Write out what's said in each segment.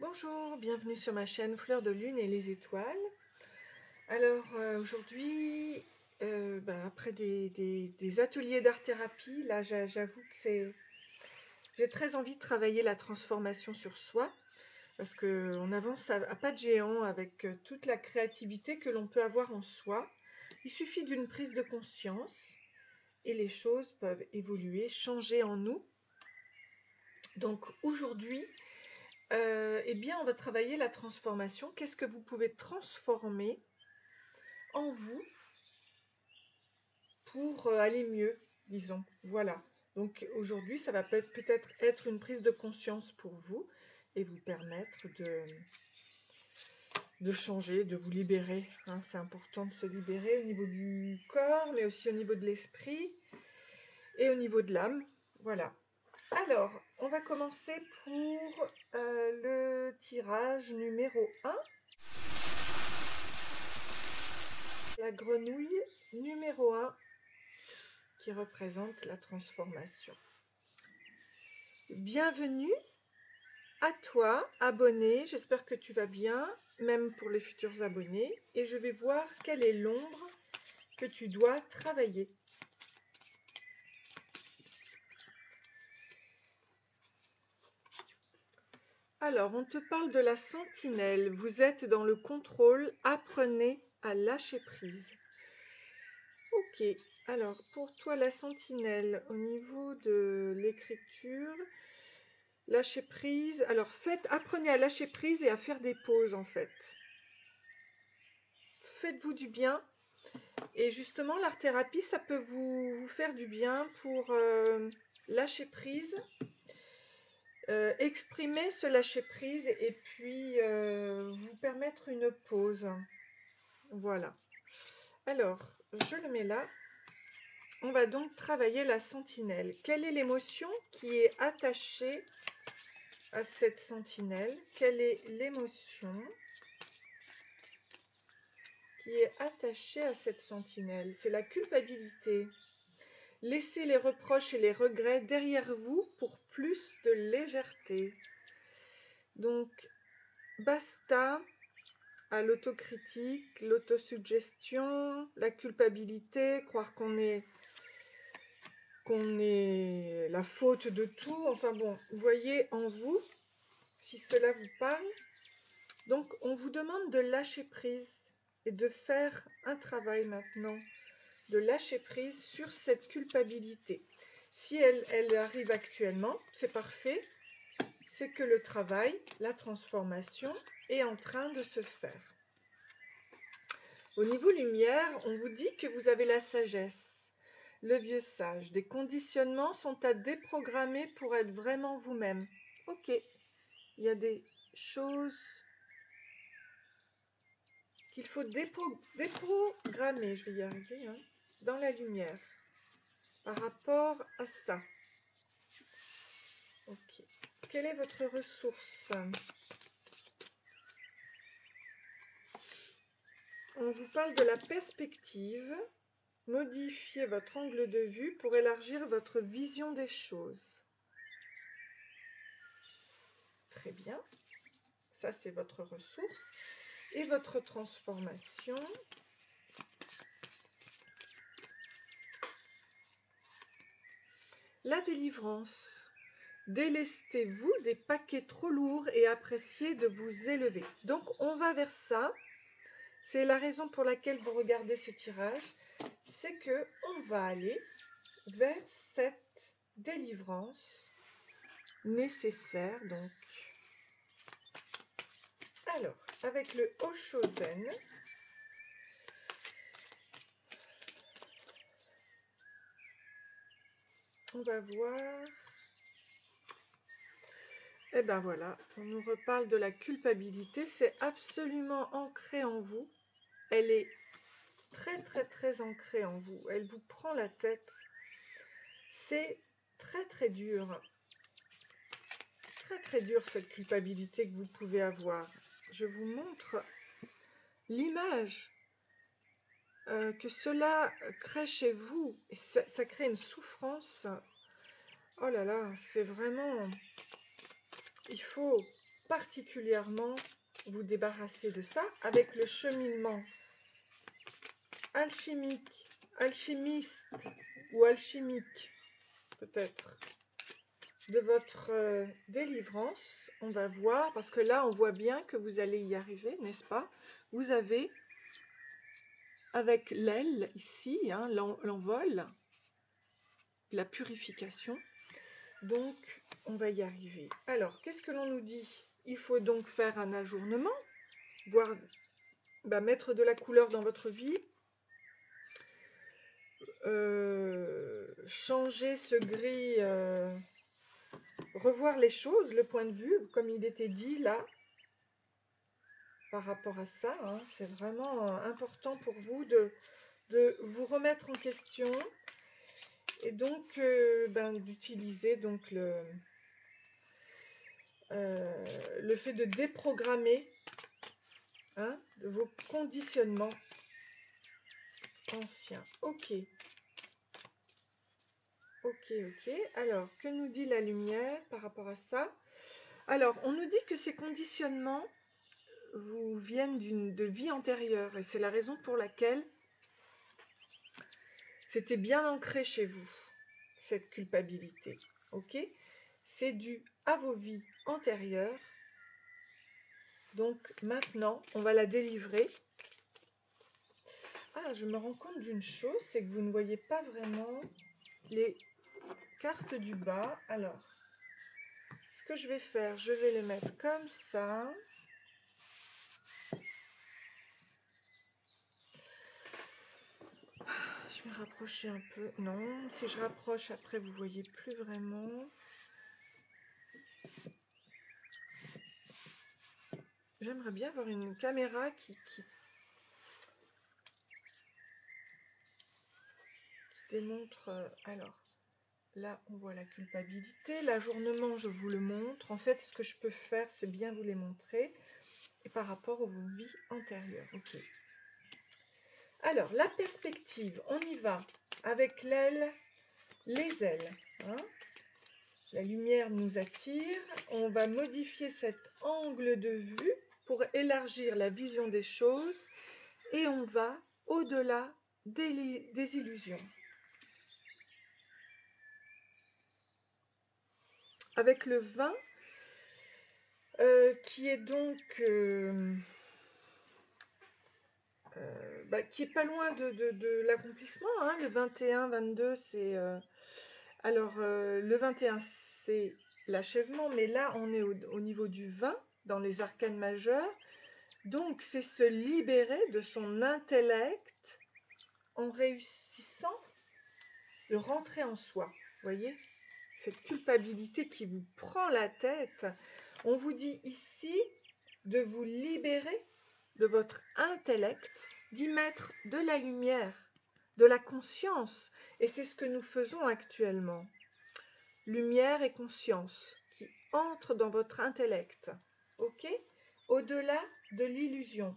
Bonjour, bienvenue sur ma chaîne Fleurs de Lune et les étoiles. Alors aujourd'hui, après des ateliers d'art-thérapie, là j'avoue que j'ai très envie de travailler la transformation sur soi, parce qu'on avance à pas de géant avec toute la créativité que l'on peut avoir en soi. Il suffit d'une prise de conscience et les choses peuvent évoluer, changer en nous. Donc aujourd'hui, on va travailler la transformation. Qu'est-ce que vous pouvez transformer en vous pour aller mieux, disons. Voilà. Donc aujourd'hui, ça va peut-être être une prise de conscience pour vous et vous permettre de changer, de vous libérer. Hein. C'est important de se libérer au niveau du corps, mais aussi au niveau de l'esprit et au niveau de l'âme. Voilà. Alors, on va commencer pour le tirage numéro 1. La grenouille numéro 1 qui représente la transformation. Bienvenue à toi, abonné. J'espère que tu vas bien, même pour les futurs abonnés. Et je vais voir quelle est l'ombre que tu dois travailler. Alors, on te parle de la sentinelle. Vous êtes dans le contrôle. Apprenez à lâcher prise. Ok. Alors, pour toi, la sentinelle, au niveau de l'écriture, lâcher prise. Alors, apprenez à lâcher prise et à faire des pauses, en fait. Faites-vous du bien. Et justement, l'art-thérapie, ça peut vous faire du bien pour lâcher prise, exprimer ce lâcher-prise et puis vous permettre une pause. Voilà. Alors, je le mets là. On va donc travailler la sentinelle. Quelle est l'émotion qui est attachée à cette sentinelle? Quelle est l'émotion qui est attachée à cette sentinelle? C'est la culpabilité. Laissez les reproches et les regrets derrière vous pour plus de légèreté. Donc, basta à l'autocritique, l'autosuggestion, la culpabilité, croire qu'on est la faute de tout. Enfin bon, voyez en vous, si cela vous parle. Donc, on vous demande de lâcher prise et de faire un travail maintenant, de lâcher prise sur cette culpabilité. Si elle arrive actuellement, c'est parfait, c'est que le travail, la transformation est en train de se faire. Au niveau lumière, on vous dit que vous avez la sagesse, le vieux sage. Des conditionnements sont à déprogrammer pour être vraiment vous-même. Ok, il y a des choses qu'il faut déprogrammer, je vais y arriver, hein, dans la lumière, par rapport à ça. Ok. Quelle est votre ressource? On vous parle de la perspective. Modifiez votre angle de vue pour élargir votre vision des choses. Très bien. Ça, c'est votre ressource. Et votre transformation. La délivrance. Délestez-vous des paquets trop lourds et appréciez de vous élever. Donc, on va vers ça. C'est la raison pour laquelle vous regardez ce tirage. C'est que on va aller vers cette délivrance nécessaire. Donc, alors, avec le Oshozen, on va voir. Et ben voilà, on nous reparle de la culpabilité. C'est absolument ancré en vous. Elle est très très très ancrée en vous. Elle vous prend la tête. C'est très très dur. Très très dur cette culpabilité que vous pouvez avoir. Je vous montre l'image que cela crée chez vous. Et ça crée une souffrance. Oh là là, c'est vraiment... Il faut particulièrement vous débarrasser de ça avec le cheminement alchimique, alchimiste ou alchimique peut-être de votre délivrance. On va voir, parce que là on voit bien que vous allez y arriver, n'est-ce pas? Vous avez avec l'aile ici, hein, l'envol, la purification. Donc, on va y arriver. Alors, qu'est-ce que l'on nous dit? Il faut donc faire un ajournement, voire mettre de la couleur dans votre vie, changer ce gris, revoir les choses, le point de vue, comme il était dit là, par rapport à ça. Hein, c'est vraiment important pour vous de vous remettre en question et donc d'utiliser donc le fait de déprogrammer, hein, vos conditionnements anciens. Ok. Ok. Alors, que nous dit la lumière par rapport à ça? Alors, on nous dit que ces conditionnements vous viennent de vie antérieure et c'est la raison pour laquelle c'était bien ancré chez vous, cette culpabilité. Ok? C'est dû à vos vies antérieures. Donc maintenant, on va la délivrer. Ah, je me rends compte d'une chose, c'est que vous ne voyez pas vraiment les cartes du bas. Alors, ce que je vais faire, je vais les mettre comme ça. Je vais rapprocher un peu. Non, si je rapproche, après, vous voyez plus vraiment. J'aimerais bien avoir une caméra qui démontre... alors, là, on voit la culpabilité. L'ajournement, je vous le montre. En fait, ce que je peux faire, c'est bien vous les montrer. Et par rapport aux vies antérieures. Ok. Alors, la perspective, on y va avec l'aile, les ailes. Hein. La lumière nous attire. On va modifier cet angle de vue pour élargir la vision des choses. Et on va au-delà des illusions. Avec le 20, qui est donc... qui est pas loin de l'accomplissement. Hein. Le 21, 22, c'est... alors, le 21, c'est l'achèvement, mais là, on est au niveau du 20, dans les arcanes majeures. Donc, c'est se libérer de son intellect en réussissant de rentrer en soi. Vous voyez? Cette culpabilité qui vous prend la tête. On vous dit ici de vous libérer de votre intellect, d'y mettre de la lumière, de la conscience. Et c'est ce que nous faisons actuellement. Lumière et conscience qui entrent dans votre intellect. Ok? Au-delà de l'illusion.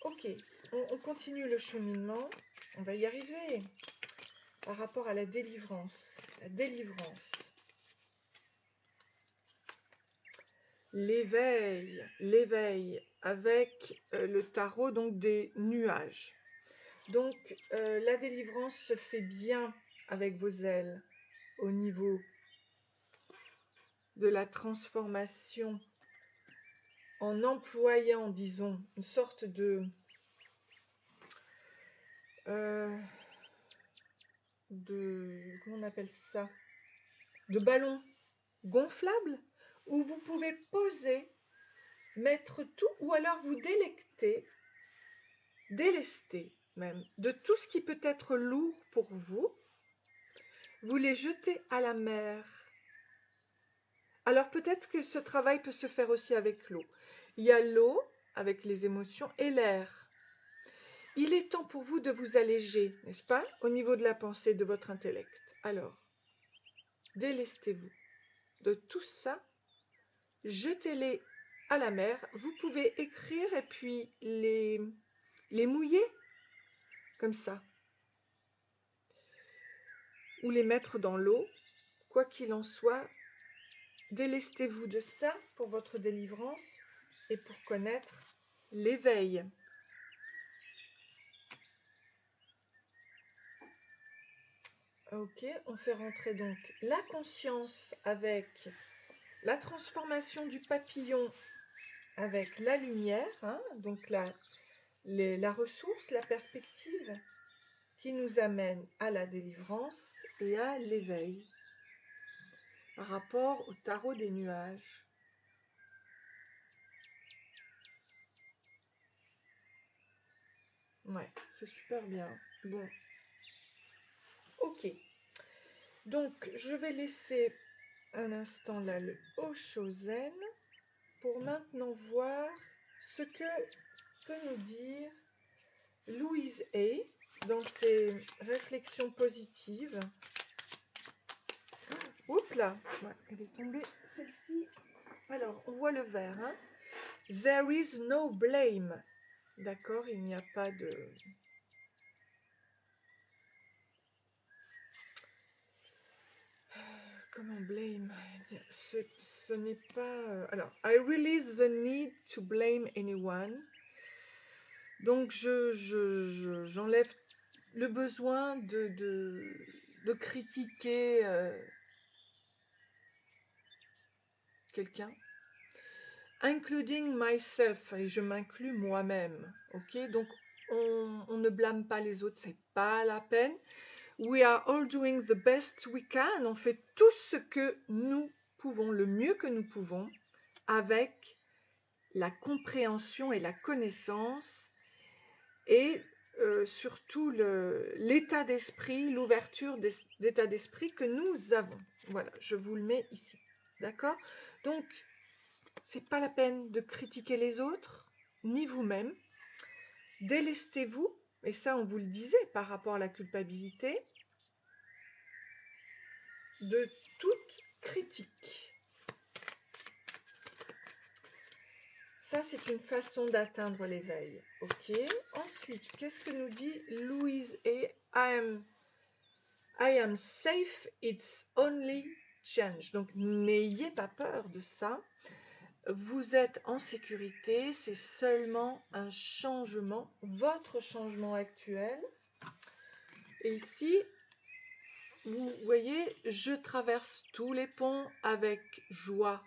Ok, on continue le cheminement. On va y arriver. Par rapport à la délivrance. La délivrance. L'éveil avec le tarot donc des nuages. Donc la délivrance se fait bien avec vos ailes au niveau de la transformation en employant, disons, une sorte de comment on appelle ça, de ballon gonflable où vous pouvez poser, mettre tout ou alors vous délester même de tout ce qui peut être lourd pour vous, vous les jetez à la mer. Alors peut-être que ce travail peut se faire aussi avec l'eau. Il y a l'eau avec les émotions et l'air. Il est temps pour vous de vous alléger, n'est-ce pas, au niveau de la pensée, de votre intellect. Alors, délestez-vous de tout ça, jetez-les à la mer. Vous pouvez écrire et puis les mouiller, comme ça. Ou les mettre dans l'eau. Quoi qu'il en soit, délestez-vous de ça pour votre délivrance et pour connaître l'éveil. Ok, on fait rentrer donc la conscience avec la transformation du papillon avec la lumière, hein, donc la ressource, la perspective qui nous amène à la délivrance et à l'éveil par rapport au tarot des nuages. Ouais, c'est super bien. Bon, ok. Donc, je vais laisser un instant là le Oshozen pour maintenant voir ce que peut nous dire Louise Hay dans ses réflexions positives. Oups là, ouais, elle est tombée celle-ci. Alors, on voit le vert. Hein. There is no blame. D'accord, il n'y a pas de... Comment blame? Ce n'est pas... Alors, I release the need to blame anyone. Donc, j'enlève le besoin de critiquer quelqu'un. Including myself, et je m'inclus moi-même. Ok, donc on ne blâme pas les autres, c'est pas la peine. We are all doing the best we can. On fait tout ce que nous pouvons, le mieux que nous pouvons, avec la compréhension et la connaissance et surtout l'état d'esprit, l'ouverture d'état d'esprit que nous avons. Voilà, je vous le mets ici. D'accord? Donc, c'est pas la peine de critiquer les autres, ni vous-même. Délestez-vous, et ça on vous le disait par rapport à la culpabilité, de toute critique. Ça, c'est une façon d'atteindre l'éveil. Ok. Ensuite, qu'est-ce que nous dit Louise et I am safe, it's only change. Donc, n'ayez pas peur de ça. Vous êtes en sécurité, c'est seulement un changement, votre changement actuel. Et ici, vous voyez, je traverse tous les ponts avec joie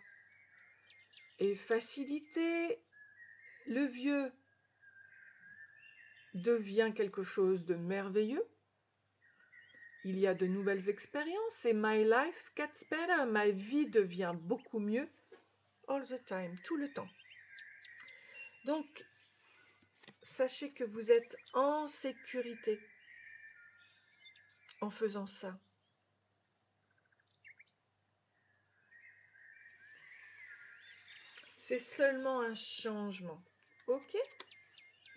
et facilité. Le vieux devient quelque chose de merveilleux. Il y a de nouvelles expériences et my life gets better. Ma vie devient beaucoup mieux all the time, tout le temps. Donc, sachez que vous êtes en sécurité en faisant ça. C'est seulement un changement. Ok?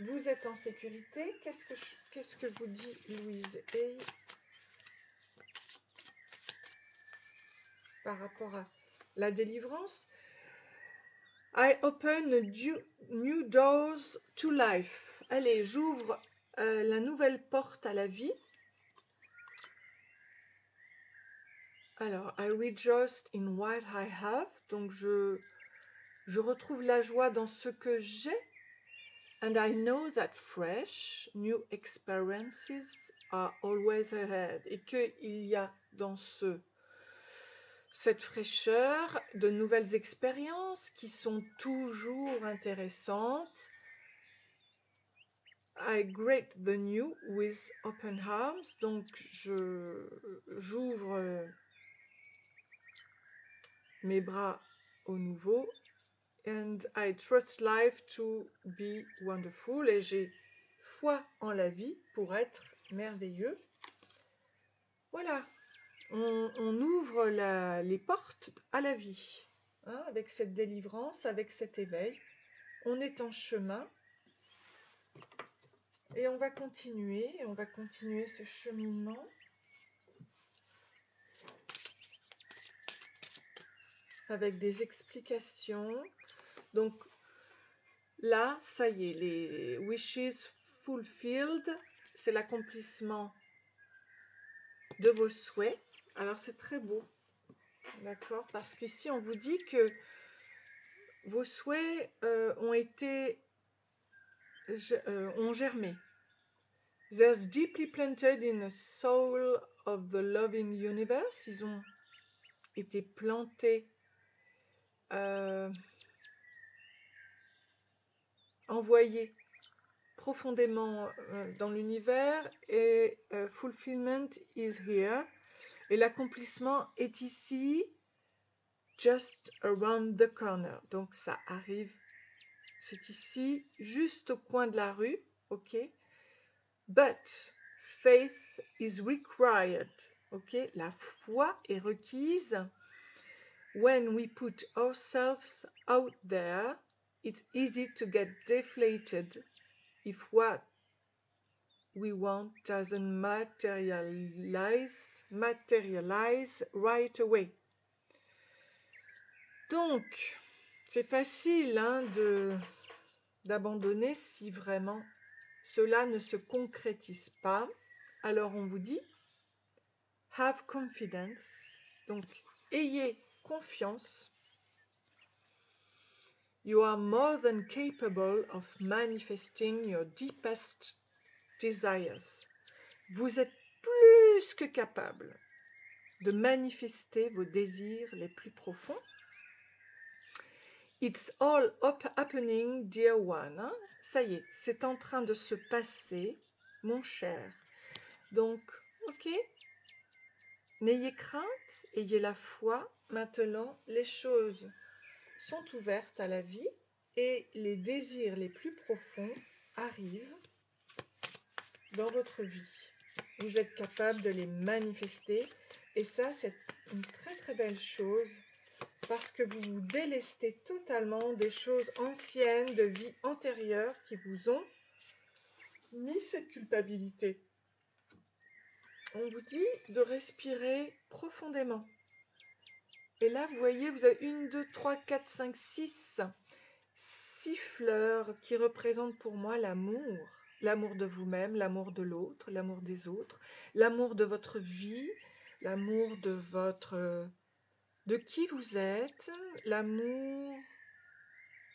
Vous êtes en sécurité. Qu'est-ce que vous dit Louise Hay par rapport à la délivrance? I open new doors to life. Allez, j'ouvre la nouvelle porte à la vie. Alors, I rejoice in what I have. Donc, je retrouve la joie dans ce que j'ai. And I know that fresh, new experiences are always ahead. Et qu'il y a dans cette fraîcheur de nouvelles expériences qui sont toujours intéressantes. I greet the new with open arms. Donc, j'ouvre mes bras au nouveau. And I trust life to be wonderful. Et j'ai foi en la vie pour être merveilleux. Voilà, on ouvre les portes à la vie, hein, avec cette délivrance, avec cet éveil. On est en chemin et on va continuer ce cheminement. Avec des explications. Donc là, ça y est, les wishes fulfilled, c'est l'accomplissement de vos souhaits. Alors c'est très beau. D'accord? Parce qu'ici, on vous dit que vos souhaits ont germé. There's deeply planted in the soul of the loving universe. Ils ont été plantés, envoyés profondément dans l'univers, et fulfillment is here. Et l'accomplissement est ici, just around the corner. Donc ça arrive, c'est ici, juste au coin de la rue, ok? But faith is required, ok? La foi est requise. When we put ourselves out there, it's easy to get deflated if what we want doesn't materialize right away. Donc, c'est facile hein, d'abandonner si vraiment cela ne se concrétise pas. Alors on vous dit, have confidence, donc ayez confiance. You are more than capable of manifesting your deepest desires. Vous êtes plus que capable de manifester vos désirs les plus profonds. It's all happening, dear one. Hein? Ça y est, c'est en train de se passer, mon cher. Donc, ok, n'ayez crainte, ayez la foi. Maintenant, les choses sont ouvertes à la vie et les désirs les plus profonds arrivent dans votre vie. Vous êtes capable de les manifester et ça, c'est une très très belle chose parce que vous vous délestez totalement des choses anciennes, de vie antérieure qui vous ont mis cette culpabilité. On vous dit de respirer profondément. Et là, vous voyez, vous avez 1, 2, 3, 4, 5, 6 fleurs qui représentent pour moi l'amour. L'amour de vous-même, l'amour de l'autre, l'amour des autres, l'amour de votre vie, l'amour de qui vous êtes, l'amour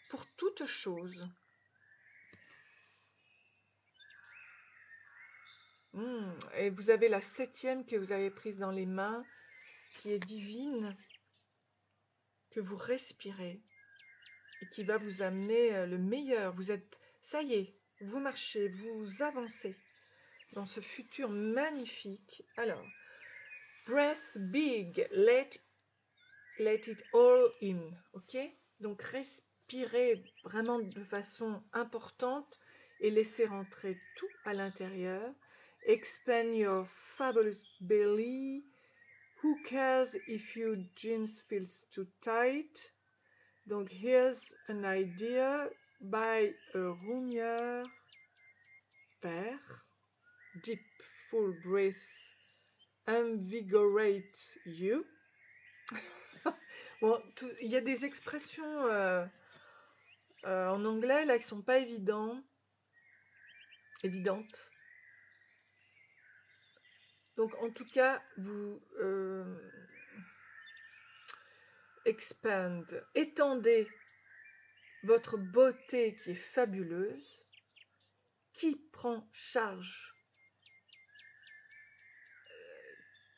pour toute chose. Et vous avez la 7e que vous avez prise dans les mains, qui est divine, que vous respirez et qui va vous amener le meilleur. Vous êtes, ça y est, vous marchez, vous avancez dans ce futur magnifique. Alors, breath big, let it all in, ok? Donc respirez vraiment de façon importante et laissez rentrer tout à l'intérieur. Expand your fabulous belly. Who cares if your jeans feels too tight? Donc here's an idea by a roomier pair. Deep full breath invigorate you. Bon, il y a des expressions en anglais là qui sont pas évidentes. Donc en tout cas, vous expand, étendez votre beauté qui est fabuleuse, qui prend charge,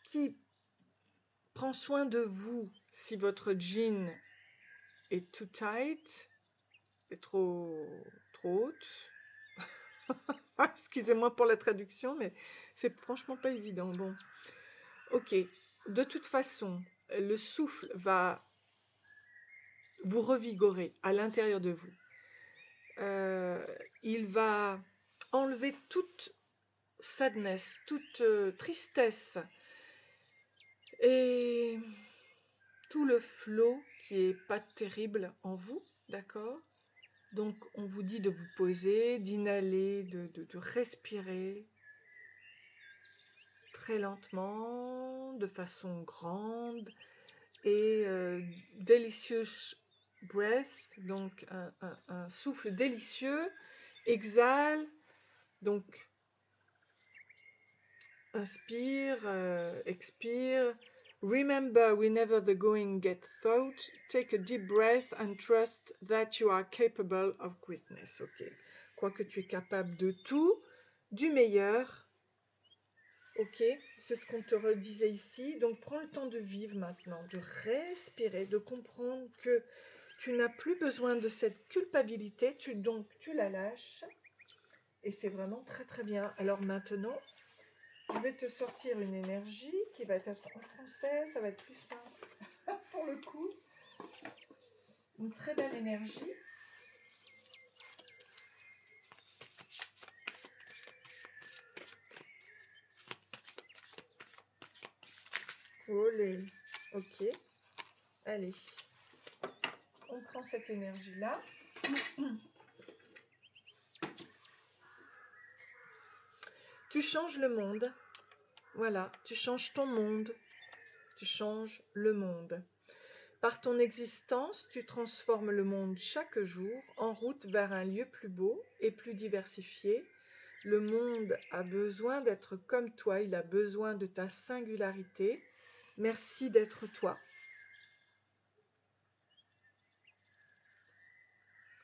qui prend soin de vous si votre jean est too tight, est trop haute. Excusez-moi pour la traduction, mais c'est franchement pas évident. Bon, ok. De toute façon, le souffle va vous revigorer à l'intérieur de vous. Il va enlever toute sadness, toute tristesse et tout le flot qui est pas terrible en vous, d'accord? Donc on vous dit de vous poser, d'inhaler, de respirer très lentement, de façon grande et delicious breath, donc un souffle délicieux. Exhale, donc inspire, expire, Remember, whenever the going gets thought, take a deep breath and trust that you are capable of greatness. Ok. Crois que tu es capable de tout, du meilleur. Ok. C'est ce qu'on te redisait ici. Donc, prends le temps de vivre maintenant, de respirer, de comprendre que tu n'as plus besoin de cette culpabilité. Donc, tu la lâches. Et c'est vraiment très très bien. Alors maintenant, je vais te sortir une énergie qui va être en français, ça va être plus simple pour le coup. Une très belle énergie. Olé. Ok. Allez. On prend cette énergie-là. Tu changes le monde. Voilà, tu changes ton monde. Tu changes le monde. Par ton existence, tu transformes le monde chaque jour en route vers un lieu plus beau et plus diversifié. Le monde a besoin d'être comme toi, il a besoin de ta singularité. Merci d'être toi.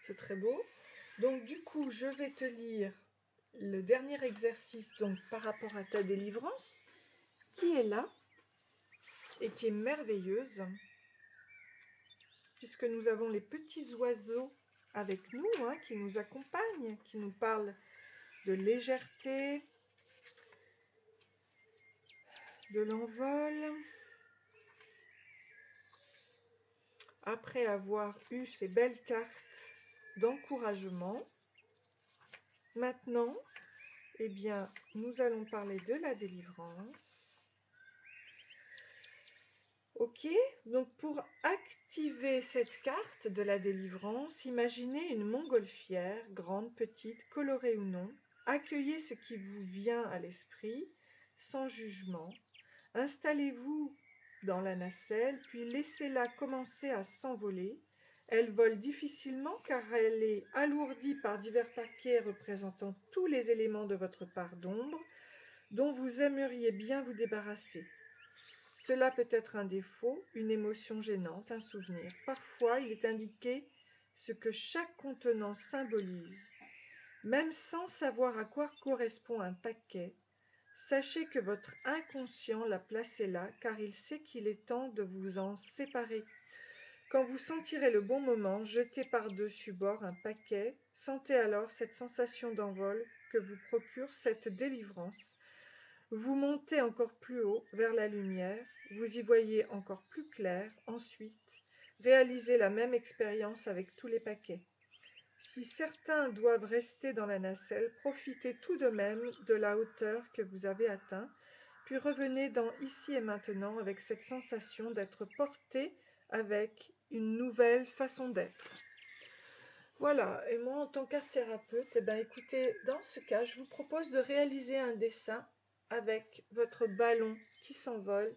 C'est très beau. Donc du coup, je vais te lire le dernier exercice donc par rapport à ta délivrance qui est là et qui est merveilleuse puisque nous avons les petits oiseaux avec nous qui nous accompagnent, qui nous parlent de légèreté, de l'envol. Après avoir eu ces belles cartes d'encouragement, maintenant, eh bien, nous allons parler de la délivrance. Ok, donc pour activer cette carte de la délivrance, imaginez une montgolfière, grande, petite, colorée ou non. Accueillez ce qui vous vient à l'esprit, sans jugement. Installez-vous dans la nacelle, puis laissez-la commencer à s'envoler. Elle vole difficilement car elle est alourdie par divers paquets représentant tous les éléments de votre part d'ombre dont vous aimeriez bien vous débarrasser. Cela peut être un défaut, une émotion gênante, un souvenir. Parfois, il est indiqué ce que chaque contenant symbolise. Même sans savoir à quoi correspond un paquet, sachez que votre inconscient l'a placé là car il sait qu'il est temps de vous en séparer. Quand vous sentirez le bon moment, jetez par-dessus bord un paquet, sentez alors cette sensation d'envol que vous procure cette délivrance. Vous montez encore plus haut vers la lumière, vous y voyez encore plus clair, ensuite, réalisez la même expérience avec tous les paquets. Si certains doivent rester dans la nacelle, profitez tout de même de la hauteur que vous avez atteinte, puis revenez dans ici et maintenant avec cette sensation d'être porté avec une nouvelle façon d'être. Voilà, et moi en tant qu'art thérapeute, eh ben, écoutez, dans ce cas, je vous propose de réaliser un dessin avec votre ballon qui s'envole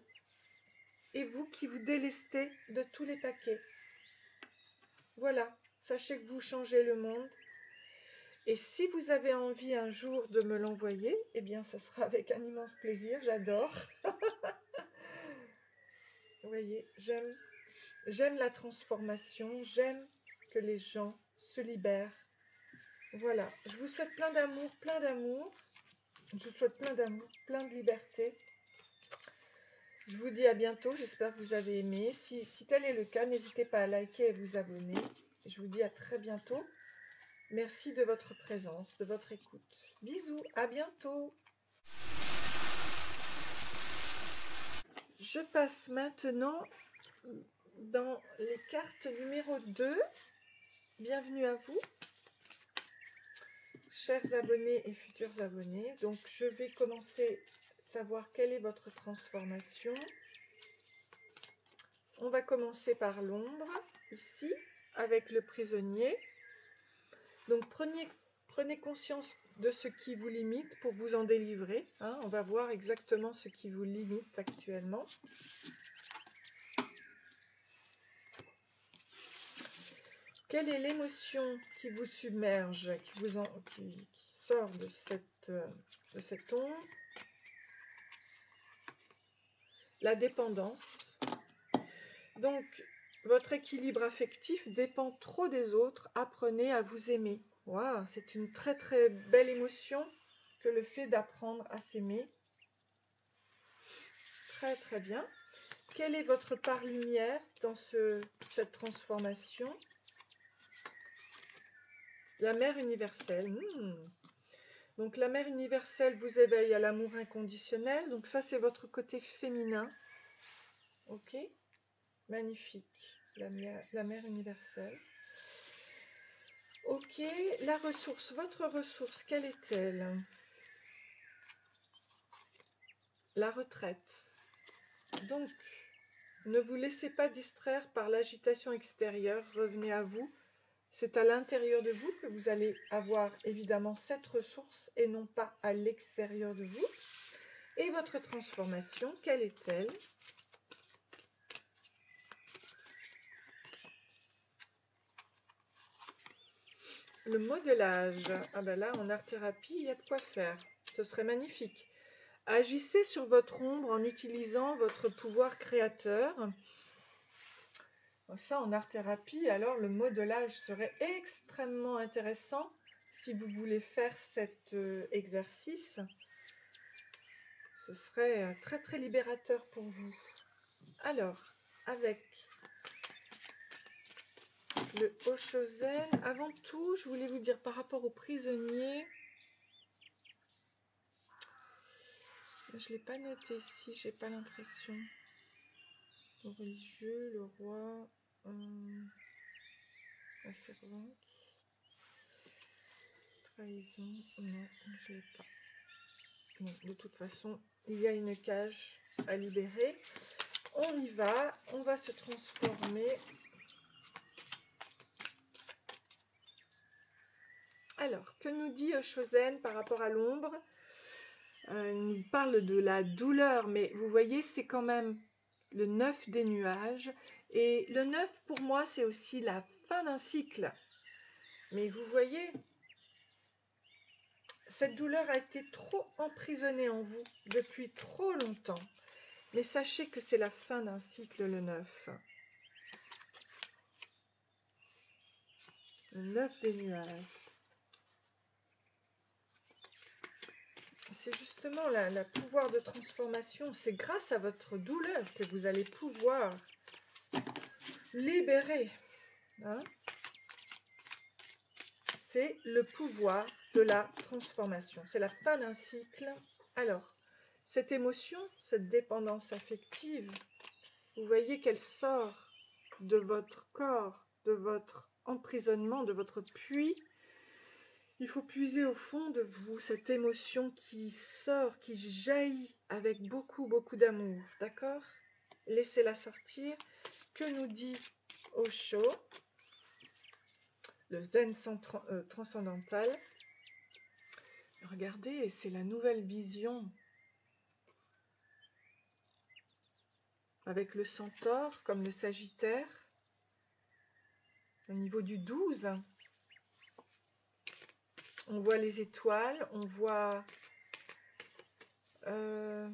et vous qui vous délestez de tous les paquets. Voilà, sachez que vous changez le monde. Et si vous avez envie un jour de me l'envoyer, eh bien ce sera avec un immense plaisir, j'adore. Vous voyez, j'aime la transformation, j'aime que les gens se libèrent. Voilà, je vous souhaite plein d'amour, je vous souhaite plein d'amour, plein de liberté. Je vous dis à bientôt, j'espère que vous avez aimé. Si tel est le cas, n'hésitez pas à liker et vous abonner. Je vous dis à très bientôt. Merci de votre présence, de votre écoute. Bisous, à bientôt. Je passe maintenant dans les cartes numéro 2. Bienvenue à vous, chers abonnés et futurs abonnés. Donc, je vais commencer à savoir quelle est votre transformation. On va commencer par l'ombre, ici, avec le prisonnier. Donc, prenez conscience de ce qui vous limite pour vous en délivrer. On va voir exactement ce qui vous limite actuellement. Quelle est l'émotion qui vous submerge, qui sort de cette ombre? la dépendance. Donc, votre équilibre affectif dépend trop des autres. Apprenez à vous aimer. Waouh, c'est une très très belle émotion que le fait d'apprendre à s'aimer. Très très bien. Quelle est votre part lumière dans cette transformation? La mère universelle. Donc la mère universelle vous éveille à l'amour inconditionnel. Donc ça, c'est votre côté féminin. Ok, magnifique. La mère universelle. Ok, la ressource. Votre ressource, quelle est-elle? La retraite. Donc, ne vous laissez pas distraire par l'agitation extérieure. Revenez à vous. C'est à l'intérieur de vous que vous allez avoir évidemment cette ressource et non pas à l'extérieur de vous. Et votre transformation, quelle est-elle? Le modelage. Ah ben là, en art-thérapie, il y a de quoi faire. Ce serait magnifique. Agissez sur votre ombre en utilisant votre pouvoir créateur. Ça, en art-thérapie, alors le modelage serait extrêmement intéressant si vous voulez faire cet exercice. Ce serait très très libérateur pour vous. Alors, avec le Oshozen, avant tout, je voulais vous dire par rapport aux prisonniers, je ne l'ai pas noté ici, j'ai pas l'impression. Le religieux, le roi, la servante, trahison, non, je ne l'ai pas. Non, de toute façon, il y a une cage à libérer. On y va, on va se transformer. Alors, que nous dit Oshozen par rapport à l'ombre? Il nous parle de la douleur, mais vous voyez, c'est quand même le 9 des nuages. Et le 9, pour moi, c'est aussi la fin d'un cycle. Mais vous voyez, cette douleur a été trop emprisonnée en vous depuis trop longtemps. Mais sachez que c'est la fin d'un cycle, le 9. Le 9 des nuages. C'est justement le pouvoir de transformation. C'est grâce à votre douleur que vous allez pouvoir libérer. Hein? C'est le pouvoir de la transformation. C'est la fin d'un cycle. Alors, cette émotion, cette dépendance affective, vous voyez qu'elle sort de votre corps, de votre emprisonnement, de votre puits. Il faut puiser au fond de vous cette émotion qui sort, qui jaillit avec beaucoup, beaucoup d'amour. D'accord? Laissez-la sortir. Que nous dit Osho? Le zen transcendantal. Regardez, c'est la nouvelle vision. Avec le centaure comme le sagittaire. Au niveau du 12. On voit les étoiles, on voit alors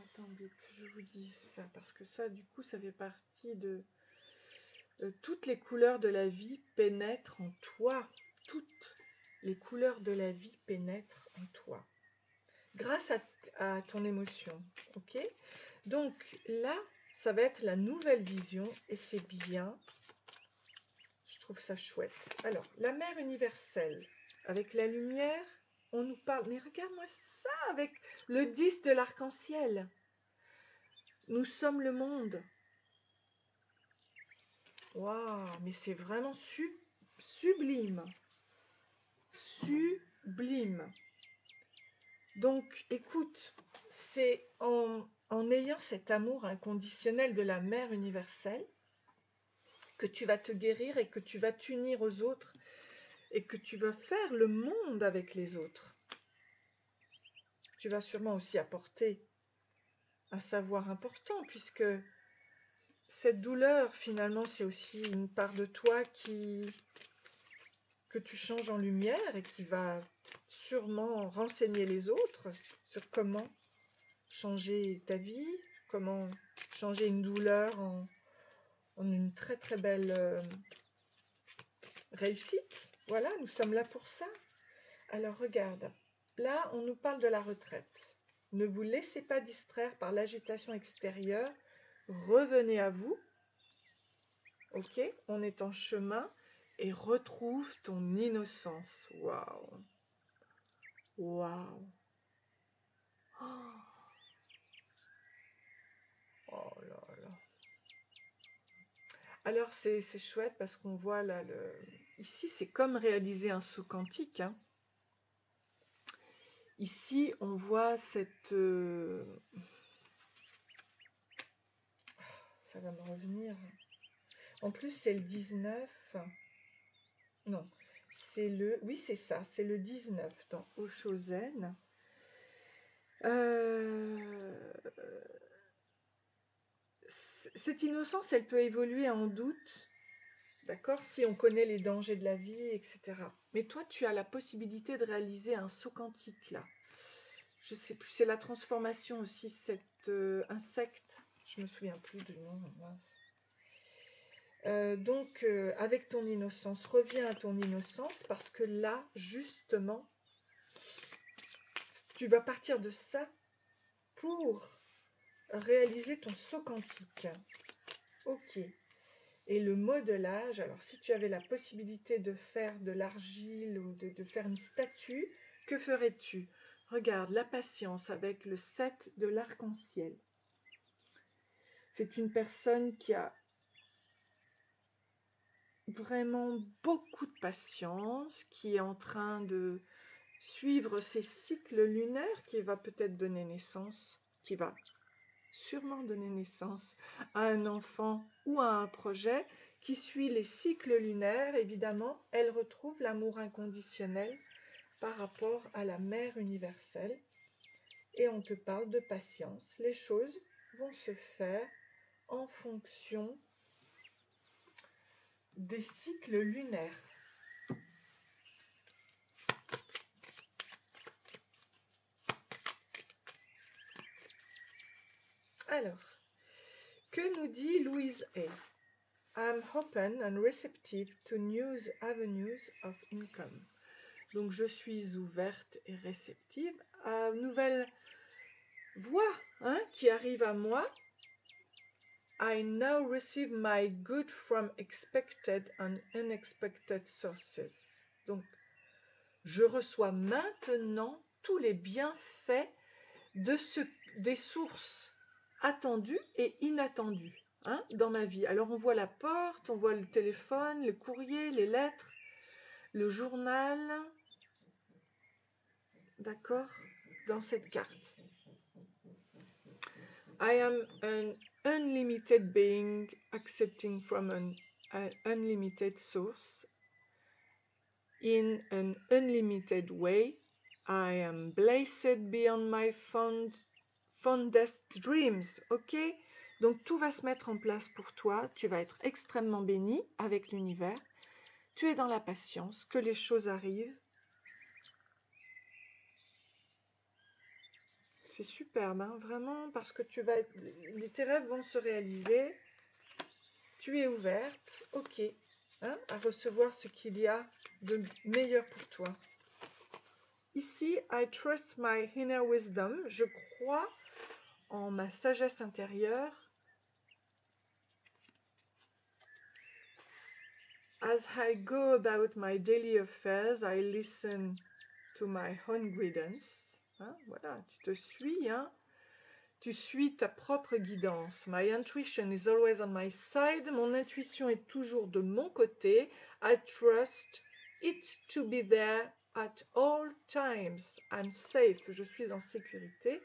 attendez que je vous dise ça, parce que ça du coup ça fait partie de toutes les couleurs de la vie pénètrent en toi. Toutes les couleurs de la vie pénètrent en toi. Grâce à ton émotion. Ok? Donc là, ça va être la nouvelle vision et c'est bien. Je trouve ça chouette. Alors, la mère universelle, avec la lumière, on nous parle. Mais regarde-moi ça avec le 10 de l'arc-en-ciel. Nous sommes le monde. Waouh, mais c'est vraiment sublime. Sublime. Donc, écoute, c'est en ayant cet amour inconditionnel de la mère universelle que tu vas te guérir et que tu vas t'unir aux autres et que tu vas faire le monde avec les autres. Tu vas sûrement aussi apporter un savoir important puisque cette douleur, finalement, c'est aussi une part de toi que tu changes en lumière et qui va sûrement renseigner les autres sur comment changer ta vie, comment changer une douleur en une très très belle réussite. Voilà, nous sommes là pour ça. Alors regarde, là on nous parle de la retraite. Ne vous laissez pas distraire par l'agitation extérieure. Revenez à vous, ok? On est en chemin et retrouve ton innocence. Waouh! Waouh! Oh là là! Alors c'est chouette parce qu'on voit là, ici c'est comme réaliser un saut quantique, hein. Ici on voit cette... Ça va me revenir. En plus c'est le 19. Non, c'est le... Oui c'est ça, c'est le 19 dans Oshozen. Cette innocence, elle peut évoluer en doute, d'accord, si on connaît les dangers de la vie, etc. Mais toi, tu as la possibilité de réaliser un saut quantique, là. Je sais plus, c'est la transformation aussi, cet insecte. Je me souviens plus du nom, mince. Donc, avec ton innocence, reviens à ton innocence, parce que là, justement, tu vas partir de ça pour réaliser ton saut quantique. Ok. Et le modelage, alors si tu avais la possibilité de faire de l'argile ou de faire une statue, que ferais-tu? Regarde, la patience avec le 7 de l'arc-en-ciel. C'est une personne qui a vraiment beaucoup de patience, qui est en train de suivre ses cycles lunaires, qui va peut-être donner naissance, qui va sûrement donner naissance à un enfant ou à un projet qui suit les cycles lunaires. Évidemment, elle retrouve l'amour inconditionnel par rapport à la mère universelle. Et on te parle de patience. Les choses vont se faire en fonction des cycles lunaires. Alors, que nous dit Louise A? I'm open and receptive to new avenues of income. Donc, je suis ouverte et réceptive à une nouvelle voie qui arrive à moi. I now receive my good from expected and unexpected sources. Donc, je reçois maintenant tous les bienfaits des sources attendues et inattendues dans ma vie. Alors, on voit la porte, on voit le téléphone, le courrier, les lettres, le journal, d'accord, dans cette carte. I am an unlimited being accepting from an unlimited source in an unlimited way. I am blessed beyond my fondest dreams. Ok? Donc tout va se mettre en place pour toi. Tu vas être extrêmement béni avec l'univers. Tu es dans la patience, que les choses arrivent. C'est superbe, vraiment, parce que tes rêves vont se réaliser. Tu es ouverte, ok, à recevoir ce qu'il y a de meilleur pour toi. Ici, I trust my inner wisdom. Je crois en ma sagesse intérieure. As I go about my daily affairs, I listen to my own guidance. Voilà, tu te suis, tu suis ta propre guidance. My intuition is always on my side. Mon intuition est toujours de mon côté. I trust it to be there at all times. I'm safe. Je suis en sécurité.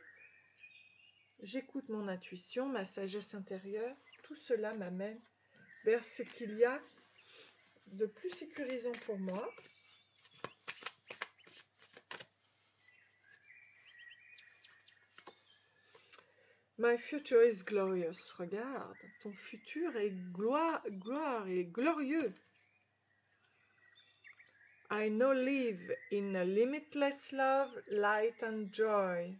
J'écoute mon intuition, ma sagesse intérieure. Tout cela m'amène vers ce qu'il y a de plus sécurisant pour moi. My future is glorious. Regarde, ton futur est gloire et glorieux. I now live in a limitless love, light and joy.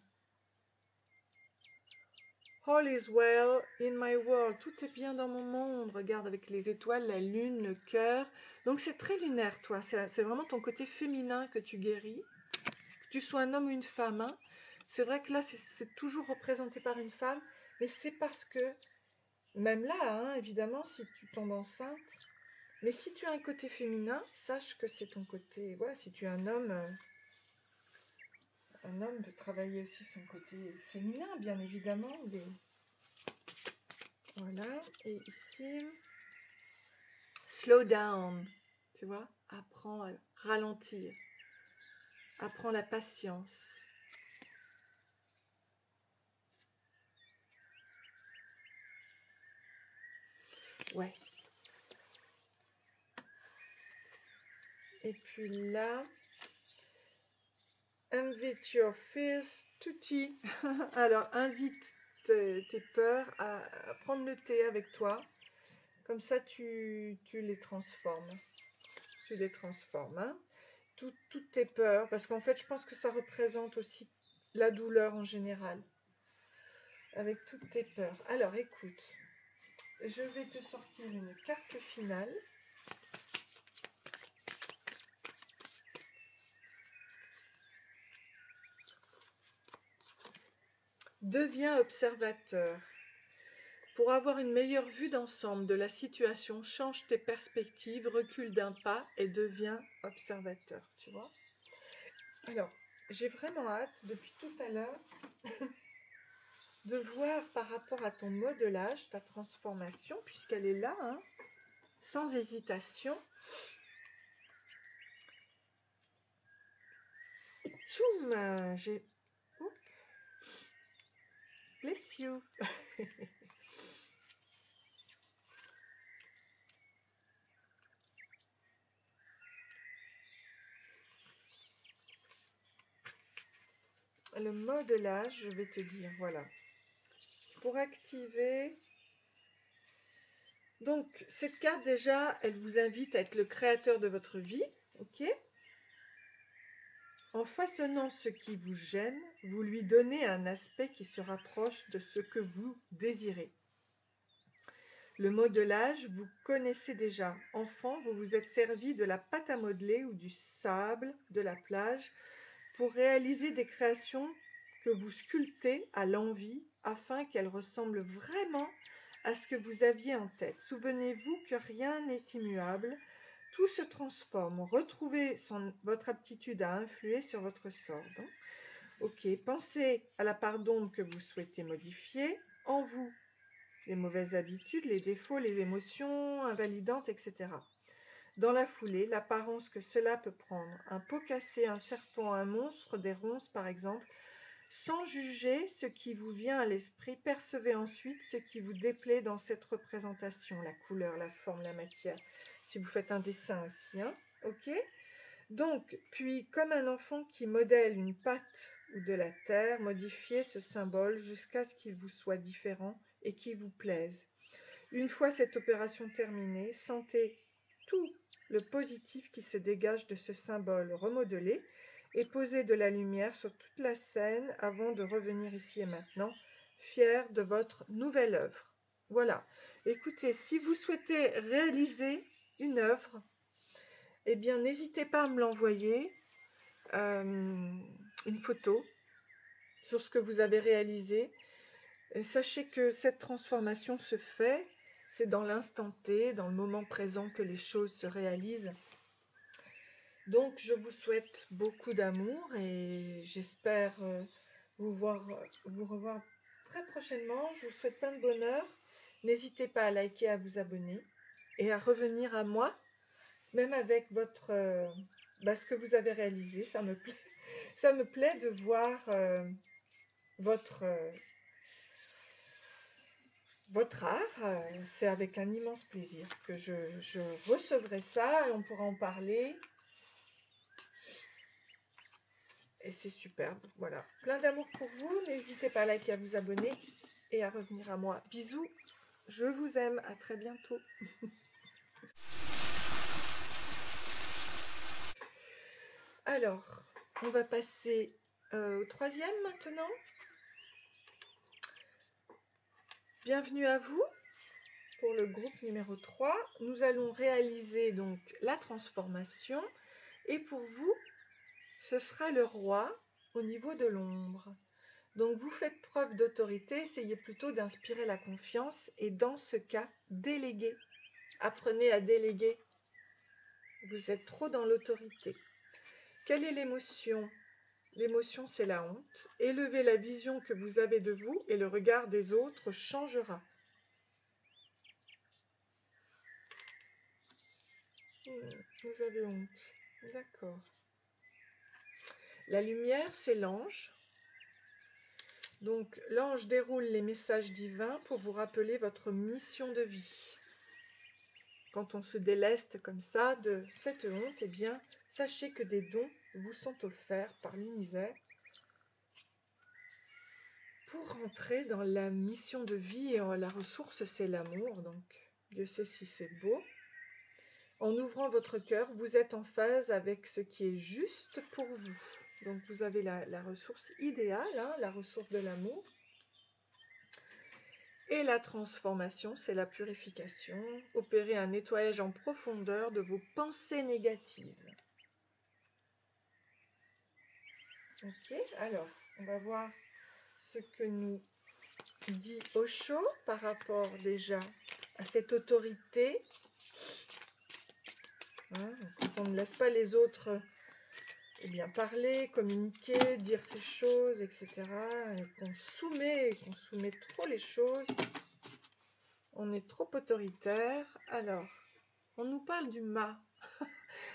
All is well in my world. Tout est bien dans mon monde. Regarde avec les étoiles, la lune, le cœur. Donc c'est très lunaire, toi. C'est vraiment ton côté féminin que tu guéris. Que tu sois un homme ou une femme. Hein. C'est vrai que là, c'est toujours représenté par une femme. Mais c'est parce que, même là, hein, évidemment, si tu tombes enceinte, mais si tu as un côté féminin, sache que c'est ton côté. Voilà, si tu es un homme peut travailler aussi son côté féminin, bien évidemment. Voilà, et ici, slow down, tu vois, apprends à ralentir, apprends la patience. Ouais. Et puis là, invite your fears to tea. Alors, invite tes peurs à prendre le thé avec toi. Comme ça, tu les transformes. Tu les transformes. Hein. Toutes tes peurs, parce qu'en fait, je pense que ça représente aussi la douleur en général. Avec toutes tes peurs. Alors, écoute, je vais te sortir une carte finale. Deviens observateur. Pour avoir une meilleure vue d'ensemble de la situation, change tes perspectives, recule d'un pas et deviens observateur, tu vois. Alors, j'ai vraiment hâte, depuis tout à l'heure, de voir par rapport à ton modelage, ta transformation, puisqu'elle est là, hein, sans hésitation. Tchoum, j'ai... Oups. Bless you. Le modelage, je vais te dire, voilà. Pour activer... Donc, cette carte, déjà, elle vous invite à être le créateur de votre vie, ok ? En façonnant ce qui vous gêne, vous lui donnez un aspect qui se rapproche de ce que vous désirez. Le modelage, vous connaissez déjà. Enfant, vous vous êtes servi de la pâte à modeler ou du sable de la plage pour réaliser des créations que vous sculptez à l'envie afin qu'elles ressemblent vraiment à ce que vous aviez en tête. Souvenez-vous que rien n'est immuable, tout se transforme. Retrouvez votre aptitude à influer sur votre sort. Donc, ok, pensez à la part d'ombre que vous souhaitez modifier en vous. Les mauvaises habitudes, les défauts, les émotions invalidantes, etc. Dans la foulée, l'apparence que cela peut prendre, un pot cassé, un serpent, un monstre, des ronces par exemple, sans juger ce qui vous vient à l'esprit, percevez ensuite ce qui vous déplaît dans cette représentation, la couleur, la forme, la matière, si vous faites un dessin aussi, hein, ok ? Donc, puis comme un enfant qui modèle une pâte ou de la terre, modifiez ce symbole jusqu'à ce qu'il vous soit différent et qu'il vous plaise. Une fois cette opération terminée, sentez tout le positif qui se dégage de ce symbole remodelé et posez de la lumière sur toute la scène avant de revenir ici et maintenant, fier de votre nouvelle œuvre. Voilà. Écoutez, si vous souhaitez réaliser une œuvre, eh bien, n'hésitez pas à me l'envoyer, une photo sur ce que vous avez réalisé. Et sachez que cette transformation se fait, c'est dans l'instant T, dans le moment présent que les choses se réalisent. Donc, je vous souhaite beaucoup d'amour et j'espère vous revoir très prochainement. Je vous souhaite plein de bonheur. N'hésitez pas à liker, à vous abonner et à revenir à moi, même avec ce que vous avez réalisé. Ça me plaît de voir votre art. C'est avec un immense plaisir que je recevrai ça et on pourra en parler. Et c'est superbe, voilà. Plein d'amour pour vous, n'hésitez pas à liker, à vous abonner et à revenir à moi. Bisous, je vous aime, à très bientôt. Alors, on va passer au troisième maintenant. Bienvenue à vous pour le groupe numéro 3. Nous allons réaliser donc la transformation et pour vous, ce sera le roi au niveau de l'ombre. Donc vous faites preuve d'autorité, essayez plutôt d'inspirer la confiance et dans ce cas, déléguez. Apprenez à déléguer. Vous êtes trop dans l'autorité. Quelle est l'émotion? L'émotion, c'est la honte. Élevez la vision que vous avez de vous et le regard des autres changera. Vous avez honte. D'accord. La lumière, c'est l'ange. Donc, l'ange déroule les messages divins pour vous rappeler votre mission de vie. Quand on se déleste comme ça de cette honte, eh bien, sachez que des dons vous sont offerts par l'univers pour rentrer dans la mission de vie. Et la ressource, c'est l'amour. Donc, Dieu sait si c'est beau. En ouvrant votre cœur, vous êtes en phase avec ce qui est juste pour vous. Donc, vous avez la ressource idéale, hein, la ressource de l'amour. Et la transformation, c'est la purification. Opérer un nettoyage en profondeur de vos pensées négatives. Ok, alors, on va voir ce que nous dit Osho par rapport déjà à cette autorité. Hein, quand on ne laisse pas les autres parler, communiquer, dire ces choses, etc. Et qu'on soumet trop les choses, on est trop autoritaire. Alors, on nous parle du ma.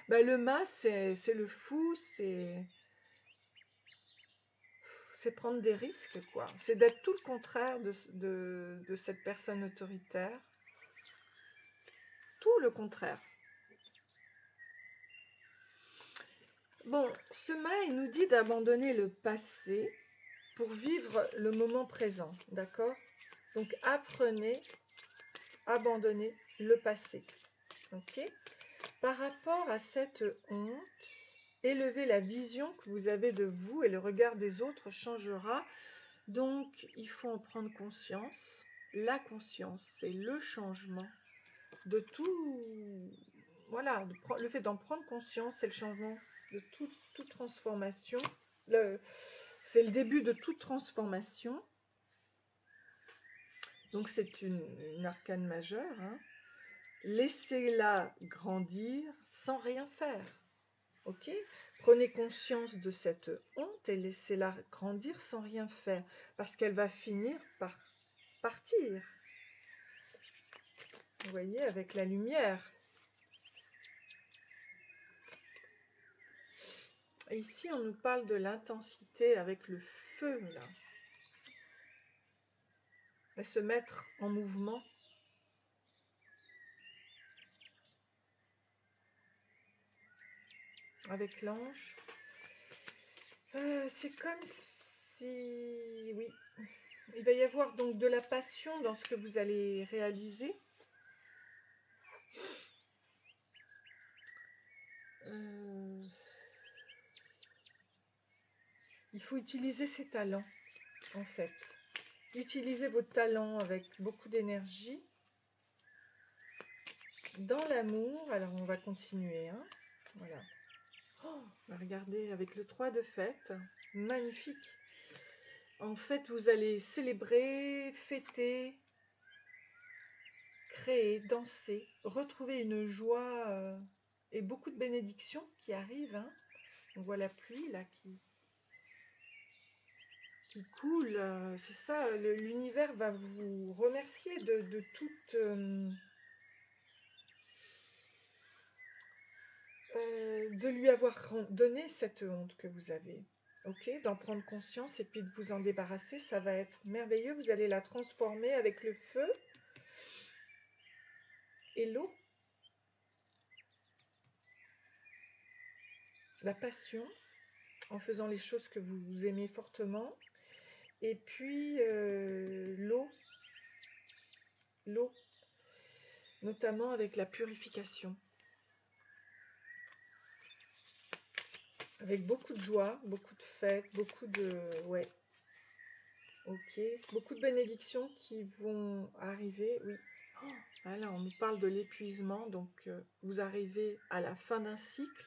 Le ma, c'est le fou, c'est prendre des risques, quoi. C'est d'être tout le contraire de cette personne autoritaire. Tout le contraire. Bon, ce ma, il nous dit d'abandonner le passé pour vivre le moment présent, d'accord? Donc, apprenez, abandonnez le passé, ok? Par rapport à cette honte, élevez la vision que vous avez de vous et le regard des autres changera. Donc, il faut en prendre conscience. La conscience, c'est le changement de tout. Voilà, le fait d'en prendre conscience, c'est le changement de toute transformation. C'est le début de toute transformation. Donc, c'est une arcane majeure. Hein. Laissez-la grandir sans rien faire. Ok ? Prenez conscience de cette honte et laissez-la grandir sans rien faire, parce qu'elle va finir par partir. Vous voyez, avec la lumière. Et ici, on nous parle de l'intensité avec le feu, là. Et se mettre en mouvement. Avec l'ange. C'est comme si... Oui. Il va y avoir donc de la passion dans ce que vous allez réaliser. Il faut utiliser ses talents, en fait. Utilisez vos talents avec beaucoup d'énergie. Dans l'amour, alors on va continuer. Hein. Voilà. Oh, regardez, avec le 3 de fête, magnifique. En fait, vous allez célébrer, fêter, créer, danser, retrouver une joie et beaucoup de bénédictions qui arrivent. Hein. On voit la pluie là qui coule. C'est ça, l'univers va vous remercier de toute... de lui avoir donné cette honte que vous avez. Ok, d'en prendre conscience et puis de vous en débarrasser, ça va être merveilleux. Vous allez la transformer avec le feu et l'eau, la passion, en faisant les choses que vous aimez fortement. Et puis l'eau, notamment avec la purification. avec beaucoup de joie, beaucoup de fêtes, beaucoup de... Ouais, ok. Beaucoup de bénédictions qui vont arriver, oui. Oh, voilà, on nous parle de l'épuisement, donc vous arrivez à la fin d'un cycle,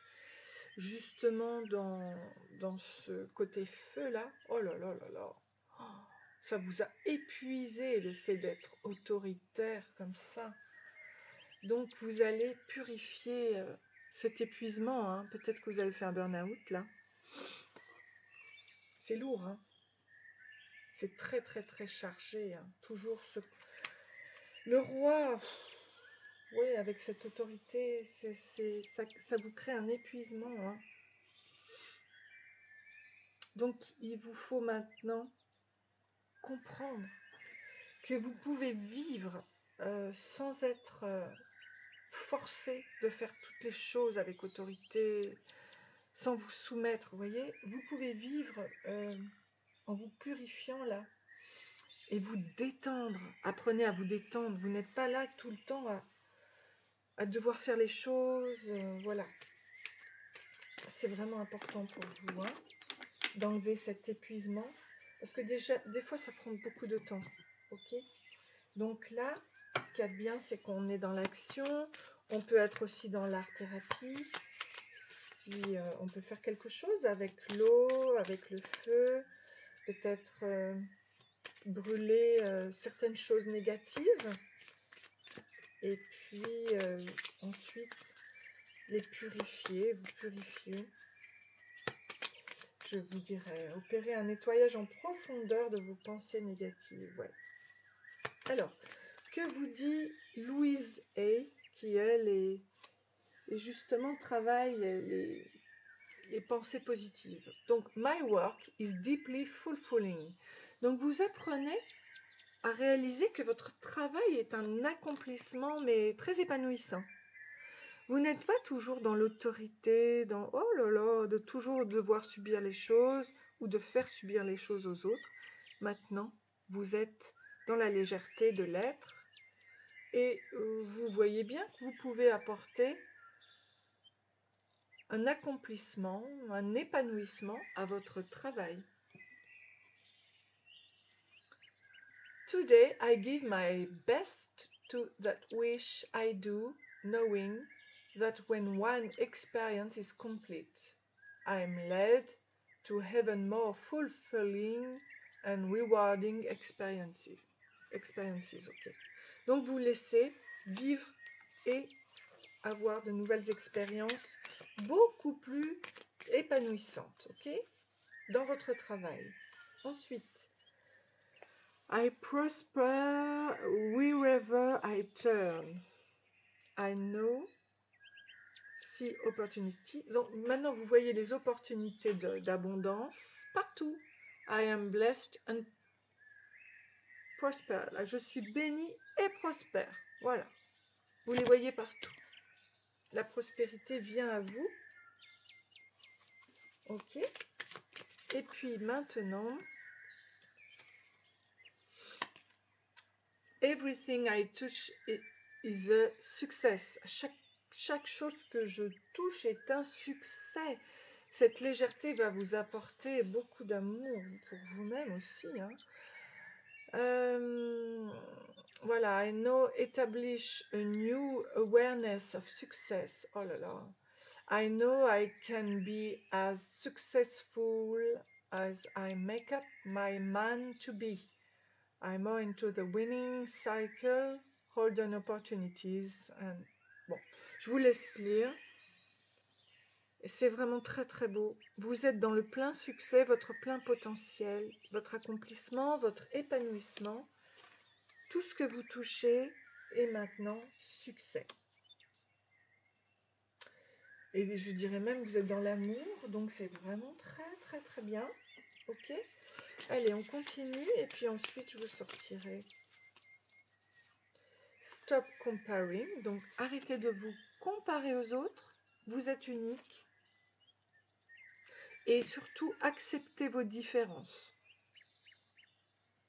justement dans ce côté feu là. Oh là là là là. Oh, ça vous a épuisé le fait d'être autoritaire comme ça. Donc vous allez purifier cet épuisement, hein. Peut-être que vous avez fait un burn-out là. C'est lourd, hein. C'est très très très chargé, hein. Toujours ce... Le roi, oui, avec cette autorité, ça vous crée un épuisement, hein. Donc il vous faut maintenant comprendre que vous pouvez vivre sans être forcé de faire toutes les choses avec autorité, sans vous soumettre, vous voyez. Vous pouvez vivre en vous purifiant là et vous détendre. Apprenez à vous détendre. Vous n'êtes pas là tout le temps à devoir faire les choses. Voilà. C'est vraiment important pour vous, hein, d'enlever cet épuisement. Parce que déjà, des fois, ça prend beaucoup de temps. Ok ? Donc là, ce qu'il y a de bien, c'est qu'on est dans l'action. On peut être aussi dans l'art-thérapie. Si on peut faire quelque chose avec l'eau, avec le feu, peut-être brûler certaines choses négatives. Et puis ensuite, les purifier, vous purifier. Je vous dirais, opérer un nettoyage en profondeur de vos pensées négatives. Ouais. Alors, que vous dit Louise A, qui elle est justement travaille les pensées positives. Donc, my work is deeply fulfilling. Donc, vous apprenez à réaliser que votre travail est un accomplissement, mais très épanouissant. Vous n'êtes pas toujours dans l'autorité, dans oh là là, de toujours devoir subir les choses ou de faire subir les choses aux autres. Maintenant, vous êtes dans la légèreté de l'être et vous voyez bien que vous pouvez apporter un accomplissement, un épanouissement à votre travail. Today, I give my best to that wish I do, knowing that when one experience is complete, I am led to even more fulfilling and rewarding experiences. Okay. Donc, vous laissez vivre et avoir de nouvelles expériences beaucoup plus épanouissantes, ok, dans votre travail. Ensuite, I prosper wherever I turn. I know see opportunity. Donc maintenant vous voyez les opportunités d'abondance partout. I am blessed and prosper. Là, je suis bénie et prospère. Voilà. Vous les voyez partout. La prospérité vient à vous. Ok. Et puis maintenant, everything I touch is a success. Chaque chose que je touche est un succès. Cette légèreté va vous apporter beaucoup d'amour pour vous-même aussi, hein. Voilà, I know establish a new awareness of success. Oh là là. I know I can be as successful as I make up my mind to be. I'm more into the winning cycle, golden opportunities. And... Bon, je vous laisse lire. C'est vraiment très très beau. Vous êtes dans le plein succès, votre plein potentiel, votre accomplissement, votre épanouissement. Tout ce que vous touchez est maintenant succès. Et je dirais même que vous êtes dans l'amour, donc c'est vraiment très très très bien. Ok ? Allez, on continue et puis ensuite je vous sortirai. Stop comparing, donc arrêtez de vous comparer aux autres, vous êtes unique. Et surtout, acceptez vos différences.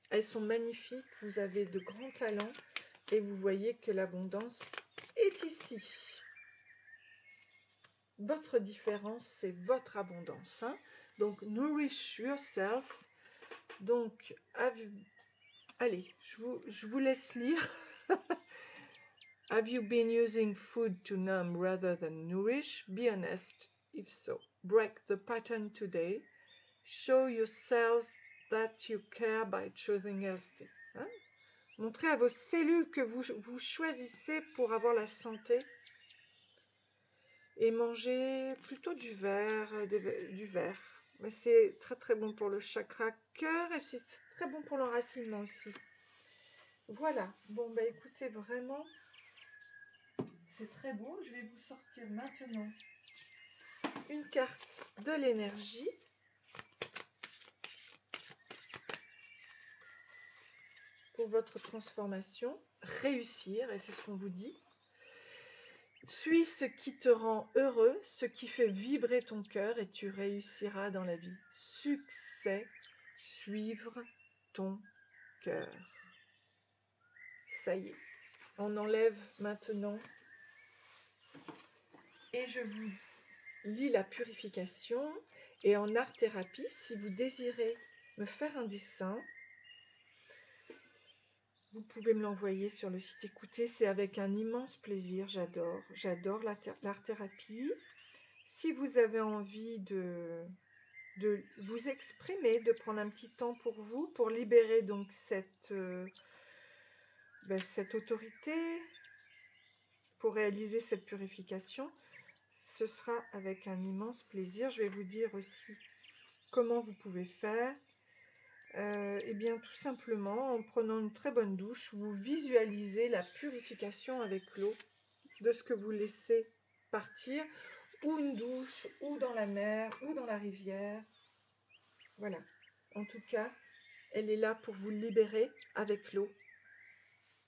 Elles sont magnifiques, vous avez de grands talents et vous voyez que l'abondance est ici. votre différence, c'est votre abondance. Hein. Donc, nourish yourself. Donc, allez, je vous laisse lire. Have you been using food to numb rather than nourish? Be honest, if so. Break the pattern today. Show yourselves that you care by choosing healthy. Hein? Montrez à vos cellules que vous choisissez pour avoir la santé. Et mangez plutôt du verre. Mais c'est très très bon pour le chakra cœur et c'est très bon pour l'enracinement aussi. Voilà. Bon, bah écoutez, vraiment... C'est très beau, je vais vous sortir maintenant une carte de l'énergie. Pour votre transformation, réussir, et c'est ce qu'on vous dit. Suis ce qui te rend heureux, ce qui fait vibrer ton cœur et tu réussiras dans la vie. Succès, suivre ton cœur. Ça y est, on enlève maintenant et je vous lis la purification. Et en art-thérapie, si vous désirez me faire un dessin, vous pouvez me l'envoyer sur le site. Écoutez, c'est avec un immense plaisir, j'adore l'art-thérapie. Si vous avez envie de vous exprimer, de prendre un petit temps pour vous, pour libérer donc cette autorité, pour réaliser cette purification, ce sera avec un immense plaisir. Je vais vous dire aussi comment vous pouvez faire. Eh bien, tout simplement, en prenant une très bonne douche, vous visualisez la purification avec l'eau de ce que vous laissez partir, ou une douche, ou dans la mer, ou dans la rivière. Voilà. En tout cas, elle est là pour vous libérer avec l'eau.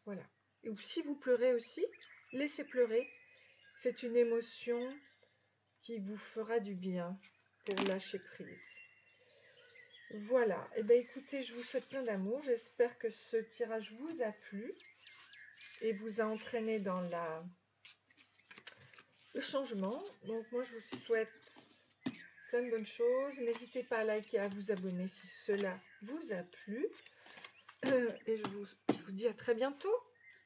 Voilà. Et si vous pleurez aussi, laissez pleurer. C'est une émotion qui vous fera du bien pour lâcher prise. Voilà, et bien écoutez, je vous souhaite plein d'amour, j'espère que ce tirage vous a plu et vous a entraîné dans le changement. Donc moi je vous souhaite plein de bonnes choses, n'hésitez pas à liker et à vous abonner si cela vous a plu. Et je vous dis à très bientôt,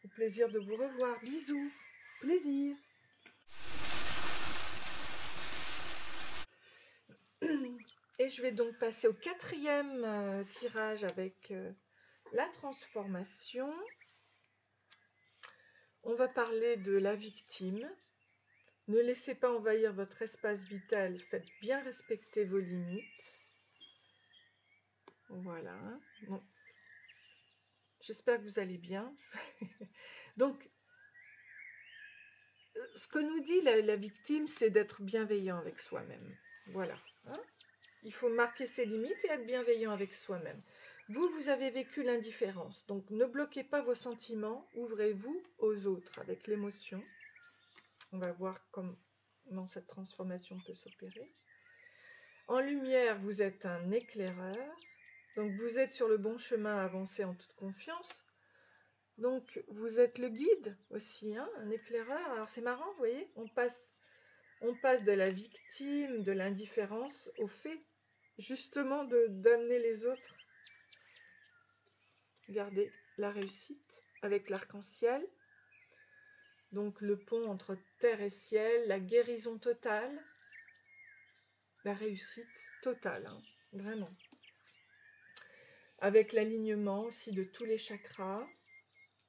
au plaisir de vous revoir, bisous, plaisir. Et je vais donc passer au quatrième tirage avec la transformation. On va parler de la victime. Ne laissez pas envahir votre espace vital, faites bien respecter vos limites. Voilà. Bon. J'espère que vous allez bien. Donc, ce que nous dit la victime, c'est d'être bienveillant avec soi-même. Voilà. Hein? Il faut marquer ses limites et être bienveillant avec soi-même. Vous avez vécu l'indifférence, donc ne bloquez pas vos sentiments, ouvrez-vous aux autres avec l'émotion. On va voir comment cette transformation peut s'opérer. En lumière, vous êtes un éclaireur, donc vous êtes sur le bon chemin à avancer en toute confiance. Donc vous êtes le guide aussi, hein, un éclaireur. Alors c'est marrant, vous voyez, on passe de la victime, de l'indifférence au fait justement d'amener les autres. Regardez la réussite avec l'arc-en-ciel. Donc le pont entre terre et ciel, la guérison totale, la réussite totale, hein, vraiment. Avec l'alignement aussi de tous les chakras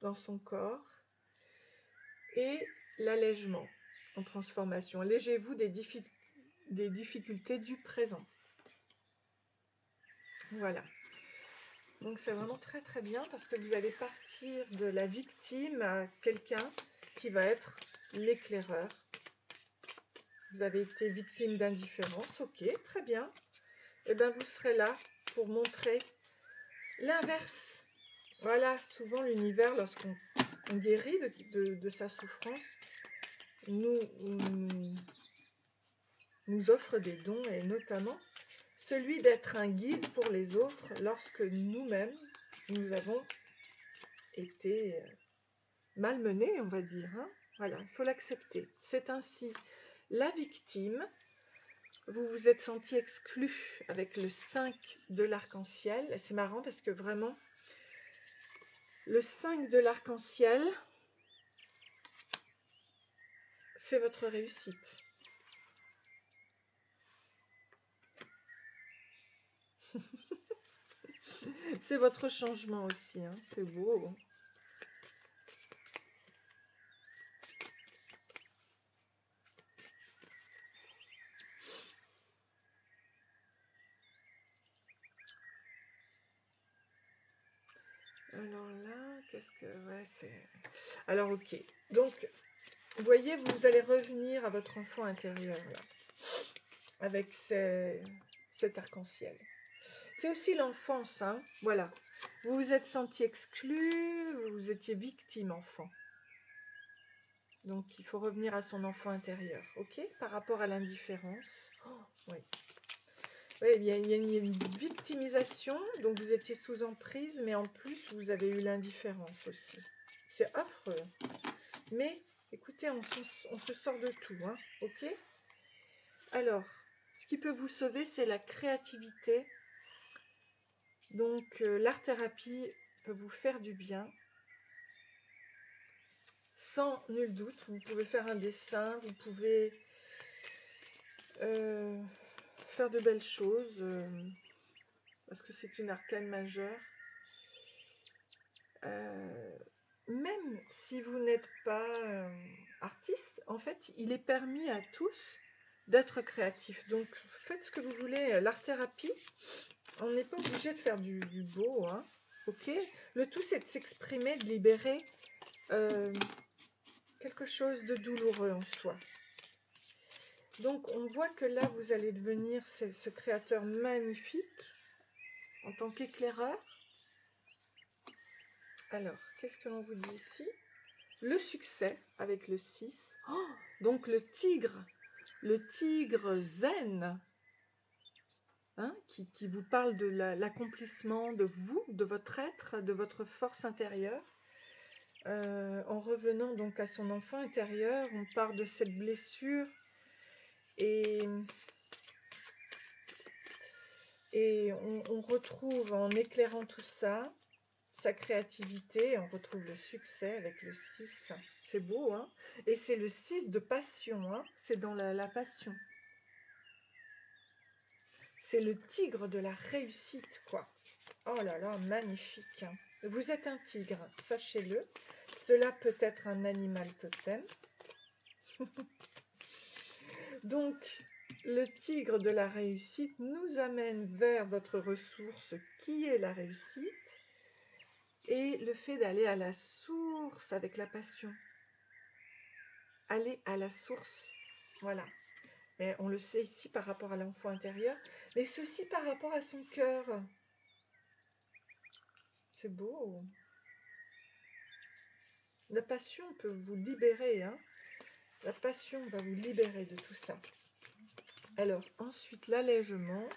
dans son corps et l'allègement en transformation. Allégez-vous des difficultés du présent. Voilà. Donc c'est vraiment très très bien parce que vous allez partir de la victime à quelqu'un qui va être l'éclaireur. Vous avez été victime d'indifférence, ok, très bien. Et bien vous serez là pour montrer l'inverse. Voilà, souvent l'univers, lorsqu'on guérit de sa souffrance, nous offre des dons et notamment celui d'être un guide pour les autres lorsque nous-mêmes, nous avons été malmenés, on va dire. Hein. Voilà, il faut l'accepter. C'est ainsi. la victime. Vous vous êtes senti exclu avec le 5 de l'arc-en-ciel. C'est marrant parce que vraiment, le 5 de l'arc-en-ciel, c'est votre réussite. C'est votre changement aussi, hein. C'est beau. Alors là, qu'est-ce que... Ouais, c'est... Alors, ok. Donc, vous voyez, vous allez revenir à votre enfant intérieur, là, avec cet arc-en-ciel. C'est aussi l'enfance, hein. Voilà. Vous vous êtes senti exclu, vous étiez victime enfant. Donc, il faut revenir à son enfant intérieur, ok? Par rapport à l'indifférence. Oh, oui. Oui, il y a une victimisation, donc vous étiez sous emprise, mais en plus, vous avez eu l'indifférence aussi. C'est affreux. Mais, écoutez, on se sort de tout, hein, ok? Alors, ce qui peut vous sauver, c'est la créativité. Donc, l'art-thérapie peut vous faire du bien. Sans nul doute, vous pouvez faire un dessin, vous pouvez faire de belles choses, parce que c'est une arcane majeure. Même si vous n'êtes pas artiste, en fait, il est permis à tous d'être créatifs. Donc, faites ce que vous voulez. L'art-thérapie, on n'est pas obligé de faire du beau, hein, ok? Le tout, c'est de s'exprimer, de libérer quelque chose de douloureux en soi. Donc, on voit que là, vous allez devenir ce créateur magnifique en tant qu'éclaireur. Alors, qu'est-ce que l'on vous dit ici? Le succès avec le 6. Oh, donc, le tigre zen, hein, qui vous parle de l'accomplissement de vous, de votre être, de votre force intérieure. En revenant donc à son enfant intérieur, on part de cette blessure et on retrouve, en éclairant tout ça, sa créativité, on retrouve le succès avec le 6. C'est beau, hein? Et c'est le 6 de passion, hein? C'est dans la passion. C'est le tigre de la réussite, quoi. Oh là là, magnifique. Vous êtes un tigre, sachez-le. Cela peut être un animal totem. Donc, le tigre de la réussite nous amène vers votre ressource qui est la réussite et le fait d'aller à la source avec la passion. Aller à la source, voilà. Mais on le sait ici par rapport à l'enfant intérieur, mais c'est aussi par rapport à son cœur. C'est beau. La passion peut vous libérer, hein. La passion va vous libérer de tout ça. Alors, ensuite, l'allègement.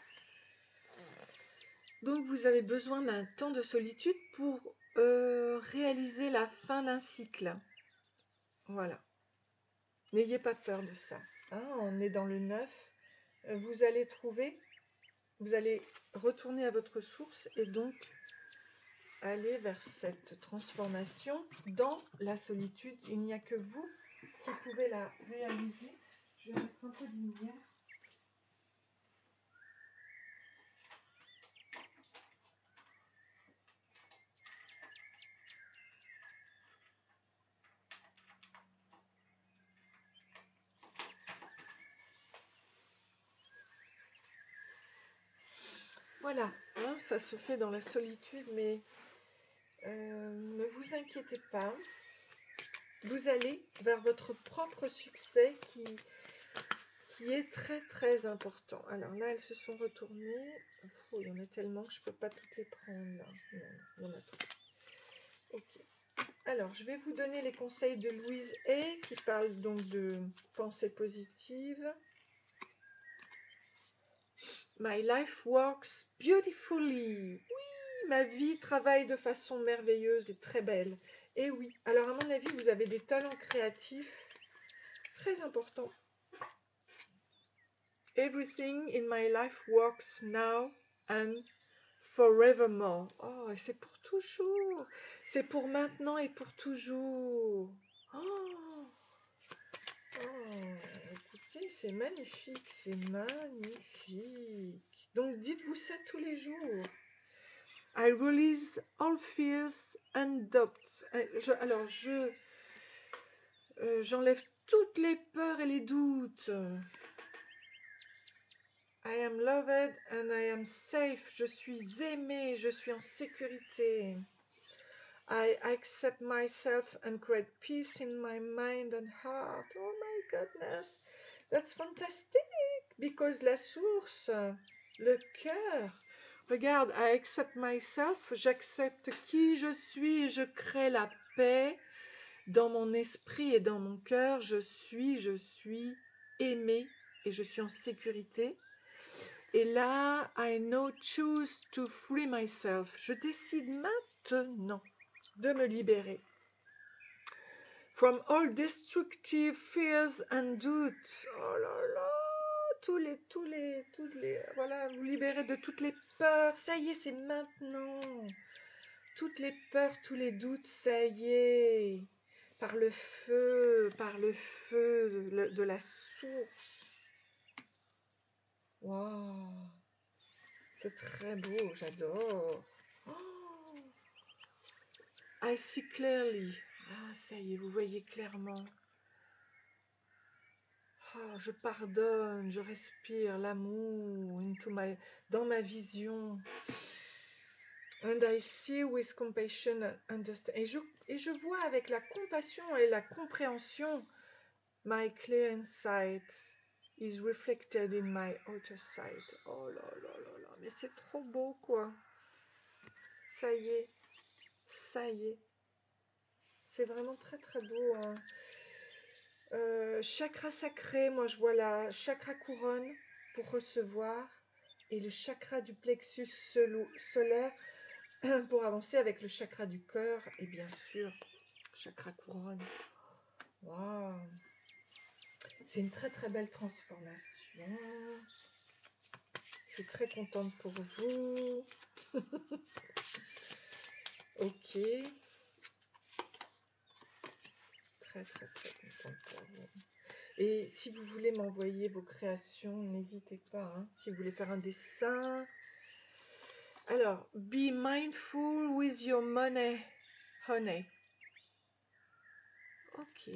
Donc, vous avez besoin d'un temps de solitude pour réaliser la fin d'un cycle. Voilà. N'ayez pas peur de ça. Hein, on est dans le 9. Vous allez trouver, vous allez retourner à votre source et donc aller vers cette transformation dans la solitude. Il n'y a que vous qui pouvez la réaliser. Je vais mettre un peu de lumière. Voilà, hein, ça se fait dans la solitude, mais ne vous inquiétez pas. Vous allez vers votre propre succès qui est très très important. Alors là, elles se sont retournées. Oh, il y en a tellement que je ne peux pas toutes les prendre là. Non, il y en a trop. Ok. Alors, je vais vous donner les conseils de Louise Hay qui parle donc de pensée positive. My life works beautifully. Oui, ma vie travaille de façon merveilleuse et très belle. Et oui, alors à mon avis, vous avez des talents créatifs très importants. Everything in my life works now and forevermore. Oh, et c'est pour toujours. C'est pour maintenant et pour toujours. Oh, oh, écoutez, c'est magnifique, c'est magnifique. Donc dites-vous ça tous les jours. I release all fears and doubts. Alors, j'enlève toutes les peurs et les doutes. I am loved and I am safe. Je suis aimée, je suis en sécurité. I accept myself and create peace in my mind and heart. Oh my goodness, that's fantastic. Because la source, le cœur. Regarde, I accept myself, j'accepte qui je suis et je crée la paix dans mon esprit et dans mon cœur. Je suis aimée et je suis en sécurité. Et là, I now choose to free myself. Je décide maintenant de me libérer. From all destructive fears and doubts. Oh là là, voilà, vous libérez de toutes les peurs. Ça y est, c'est maintenant. Toutes les peurs, tous les doutes, ça y est. Par le feu de la source. Waouh, c'est très beau, j'adore. Oh, I see clearly. Ah, ça y est, vous voyez clairement. Oh, je pardonne, je respire l'amour dans ma vision. And I see with compassion and understanding. Et je vois avec la compassion et la compréhension. My clear insight is reflected in my outer sight. Oh là là là là, mais c'est trop beau quoi. Ça y est, ça y est. C'est vraiment très très beau. Hein. Chakra sacré, moi je vois la chakra couronne pour recevoir et le chakra du plexus solaire pour avancer avec le chakra du cœur et bien sûr chakra couronne. Waouh, c'est une très très belle transformation. Je suis très contente pour vous. Ok. Très très très contente pour vous. Et si vous voulez m'envoyer vos créations, n'hésitez pas. Hein. Si vous voulez faire un dessin. Alors, be mindful with your money, honey. Ok.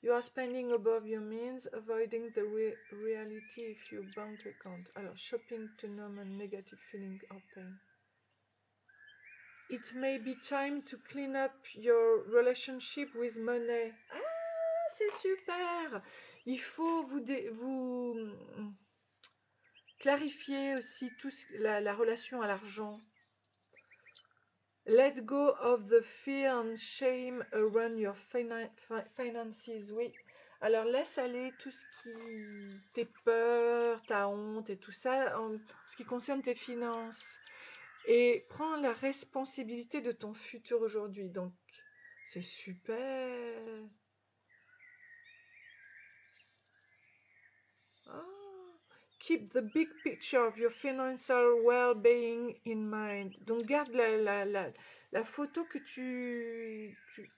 You are spending above your means, avoiding the reality if your bank account. Alors, shopping to numb and negative feeling or pain. It may be time to clean up your relationship with money. Ah, c'est super. Il faut vous clarifier aussi la relation à l'argent. Let go of the fear and shame around your finances. Oui. Alors laisse aller tout ce qui tes peurs, ta honte et tout ça en ce qui concerne tes finances. Et prends la responsabilité de ton futur aujourd'hui. Donc, c'est super. Ah. Keep the big picture of your financial well-being in mind. Donc, garde la photo que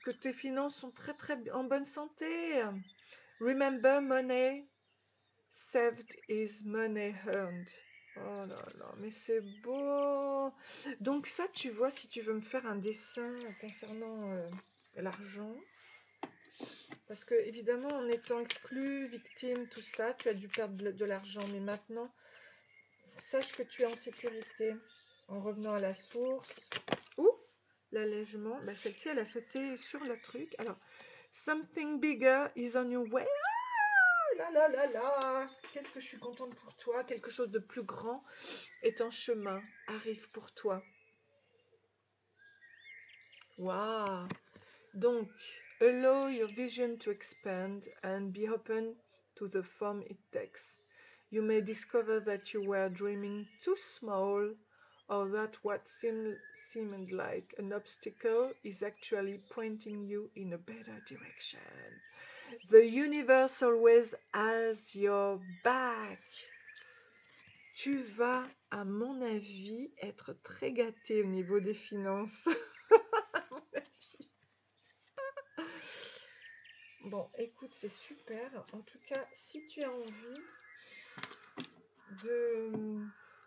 que tes finances sont très très en bonne santé. Remember, money saved is money earned. Oh là là, mais c'est beau. Donc ça, tu vois, si tu veux me faire un dessin concernant l'argent, parce que évidemment, en étant exclu, victime, tout ça, tu as dû perdre de l'argent, mais maintenant, sache que tu es en sécurité. En revenant à la source, ou l'allègement, bah, celle-ci, elle a sauté sur le truc. Alors, something bigger is on your way. Là là là là, qu'est-ce que je suis contente pour toi. Quelque chose de plus grand est en chemin, arrive pour toi. Wow. Donc, allow your vision to expand and be open to the form it takes. You may discover that you were dreaming too small or that what seemed like an obstacle is actually pointing you in a better direction. The universe always has your back. Tu vas, à mon avis, être très gâté au niveau des finances. À mon avis. Bon, écoute, c'est super. En tout cas, si tu as envie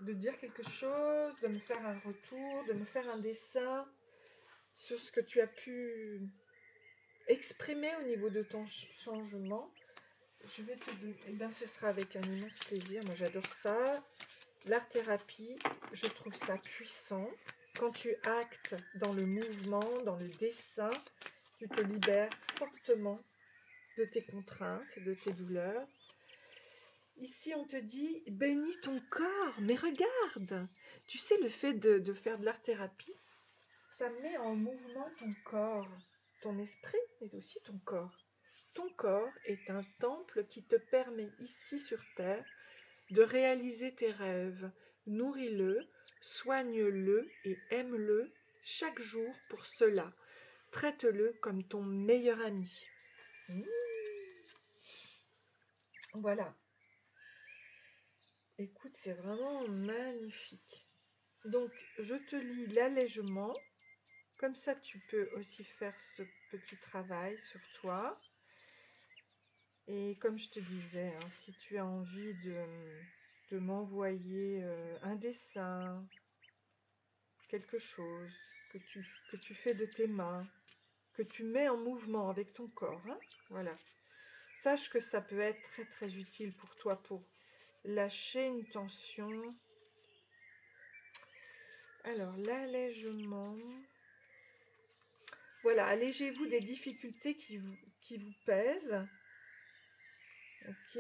de dire quelque chose, de me faire un retour, de me faire un dessin sur ce que tu as pu exprimer au niveau de ton changement, je vais te dire, eh ben, ce sera avec un immense plaisir. Moi, j'adore ça. L'art-thérapie, je trouve ça puissant. Quand tu actes dans le mouvement, dans le dessin, tu te libères fortement de tes contraintes, de tes douleurs. Ici, on te dit, bénis ton corps, mais regarde, tu sais, le fait de faire de l'art-thérapie, ça met en mouvement ton corps, ton esprit, mais aussi ton corps. Ton corps est un temple qui te permet ici sur Terre de réaliser tes rêves. Nourris-le, soigne-le et aime-le chaque jour pour cela. Traite-le comme ton meilleur ami. Voilà. Écoute, c'est vraiment magnifique. Donc, je te lis l'allègement. Comme ça, tu peux aussi faire ce petit travail sur toi. Et comme je te disais, hein, si tu as envie de m'envoyer un dessin, quelque chose que tu fais de tes mains, que tu mets en mouvement avec ton corps, hein, voilà. Sache que ça peut être très très utile pour toi pour lâcher une tension. Alors, l'allègement. Voilà, allégez-vous des difficultés qui vous pèsent. Ok.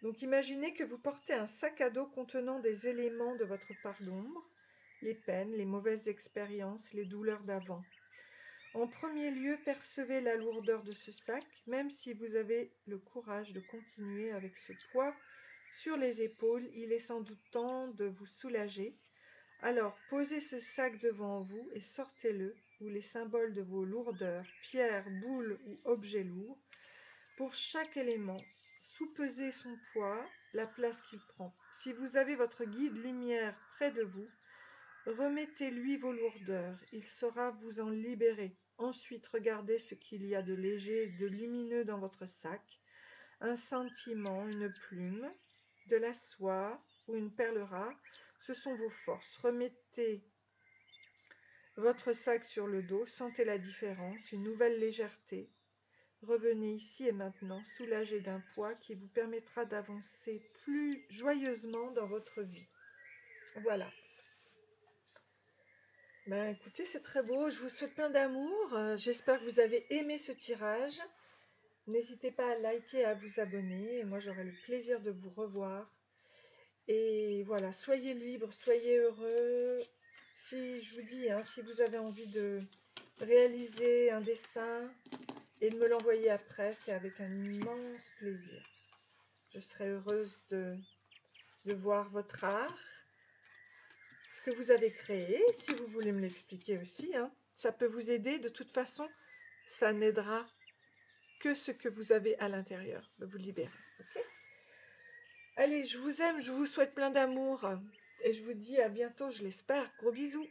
Donc imaginez que vous portez un sac à dos contenant des éléments de votre part d'ombre, les peines, les mauvaises expériences, les douleurs d'avant. En premier lieu, percevez la lourdeur de ce sac, même si vous avez le courage de continuer avec ce poids sur les épaules, il est sans doute temps de vous soulager. Alors, posez ce sac devant vous et sortez-le, où les symboles de vos lourdeurs, pierres, boules ou objets lourds. Pour chaque élément, soupesez son poids, la place qu'il prend. Si vous avez votre guide lumière près de vous, remettez-lui vos lourdeurs, il saura vous en libérer. Ensuite, regardez ce qu'il y a de léger et de lumineux dans votre sac. Un sentiment, une plume, de la soie ou une perle rare, ce sont vos forces. Remettez votre sac sur le dos, sentez la différence, une nouvelle légèreté. Revenez ici et maintenant, soulagé d'un poids qui vous permettra d'avancer plus joyeusement dans votre vie. Voilà. Ben, écoutez, c'est très beau. Je vous souhaite plein d'amour. J'espère que vous avez aimé ce tirage. N'hésitez pas à liker et à vous abonner. Et moi, j'aurai le plaisir de vous revoir. Et voilà, soyez libres, soyez heureux. Si je vous dis, hein, si vous avez envie de réaliser un dessin et de me l'envoyer après, c'est avec un immense plaisir. Je serai heureuse de voir votre art, ce que vous avez créé, si vous voulez me l'expliquer aussi, hein. Ça peut vous aider. De toute façon, ça n'aidera que ce que vous avez à l'intérieur, de vous libérer. Okay. Allez, je vous aime, je vous souhaite plein d'amour et je vous dis à bientôt, je l'espère. Gros bisous.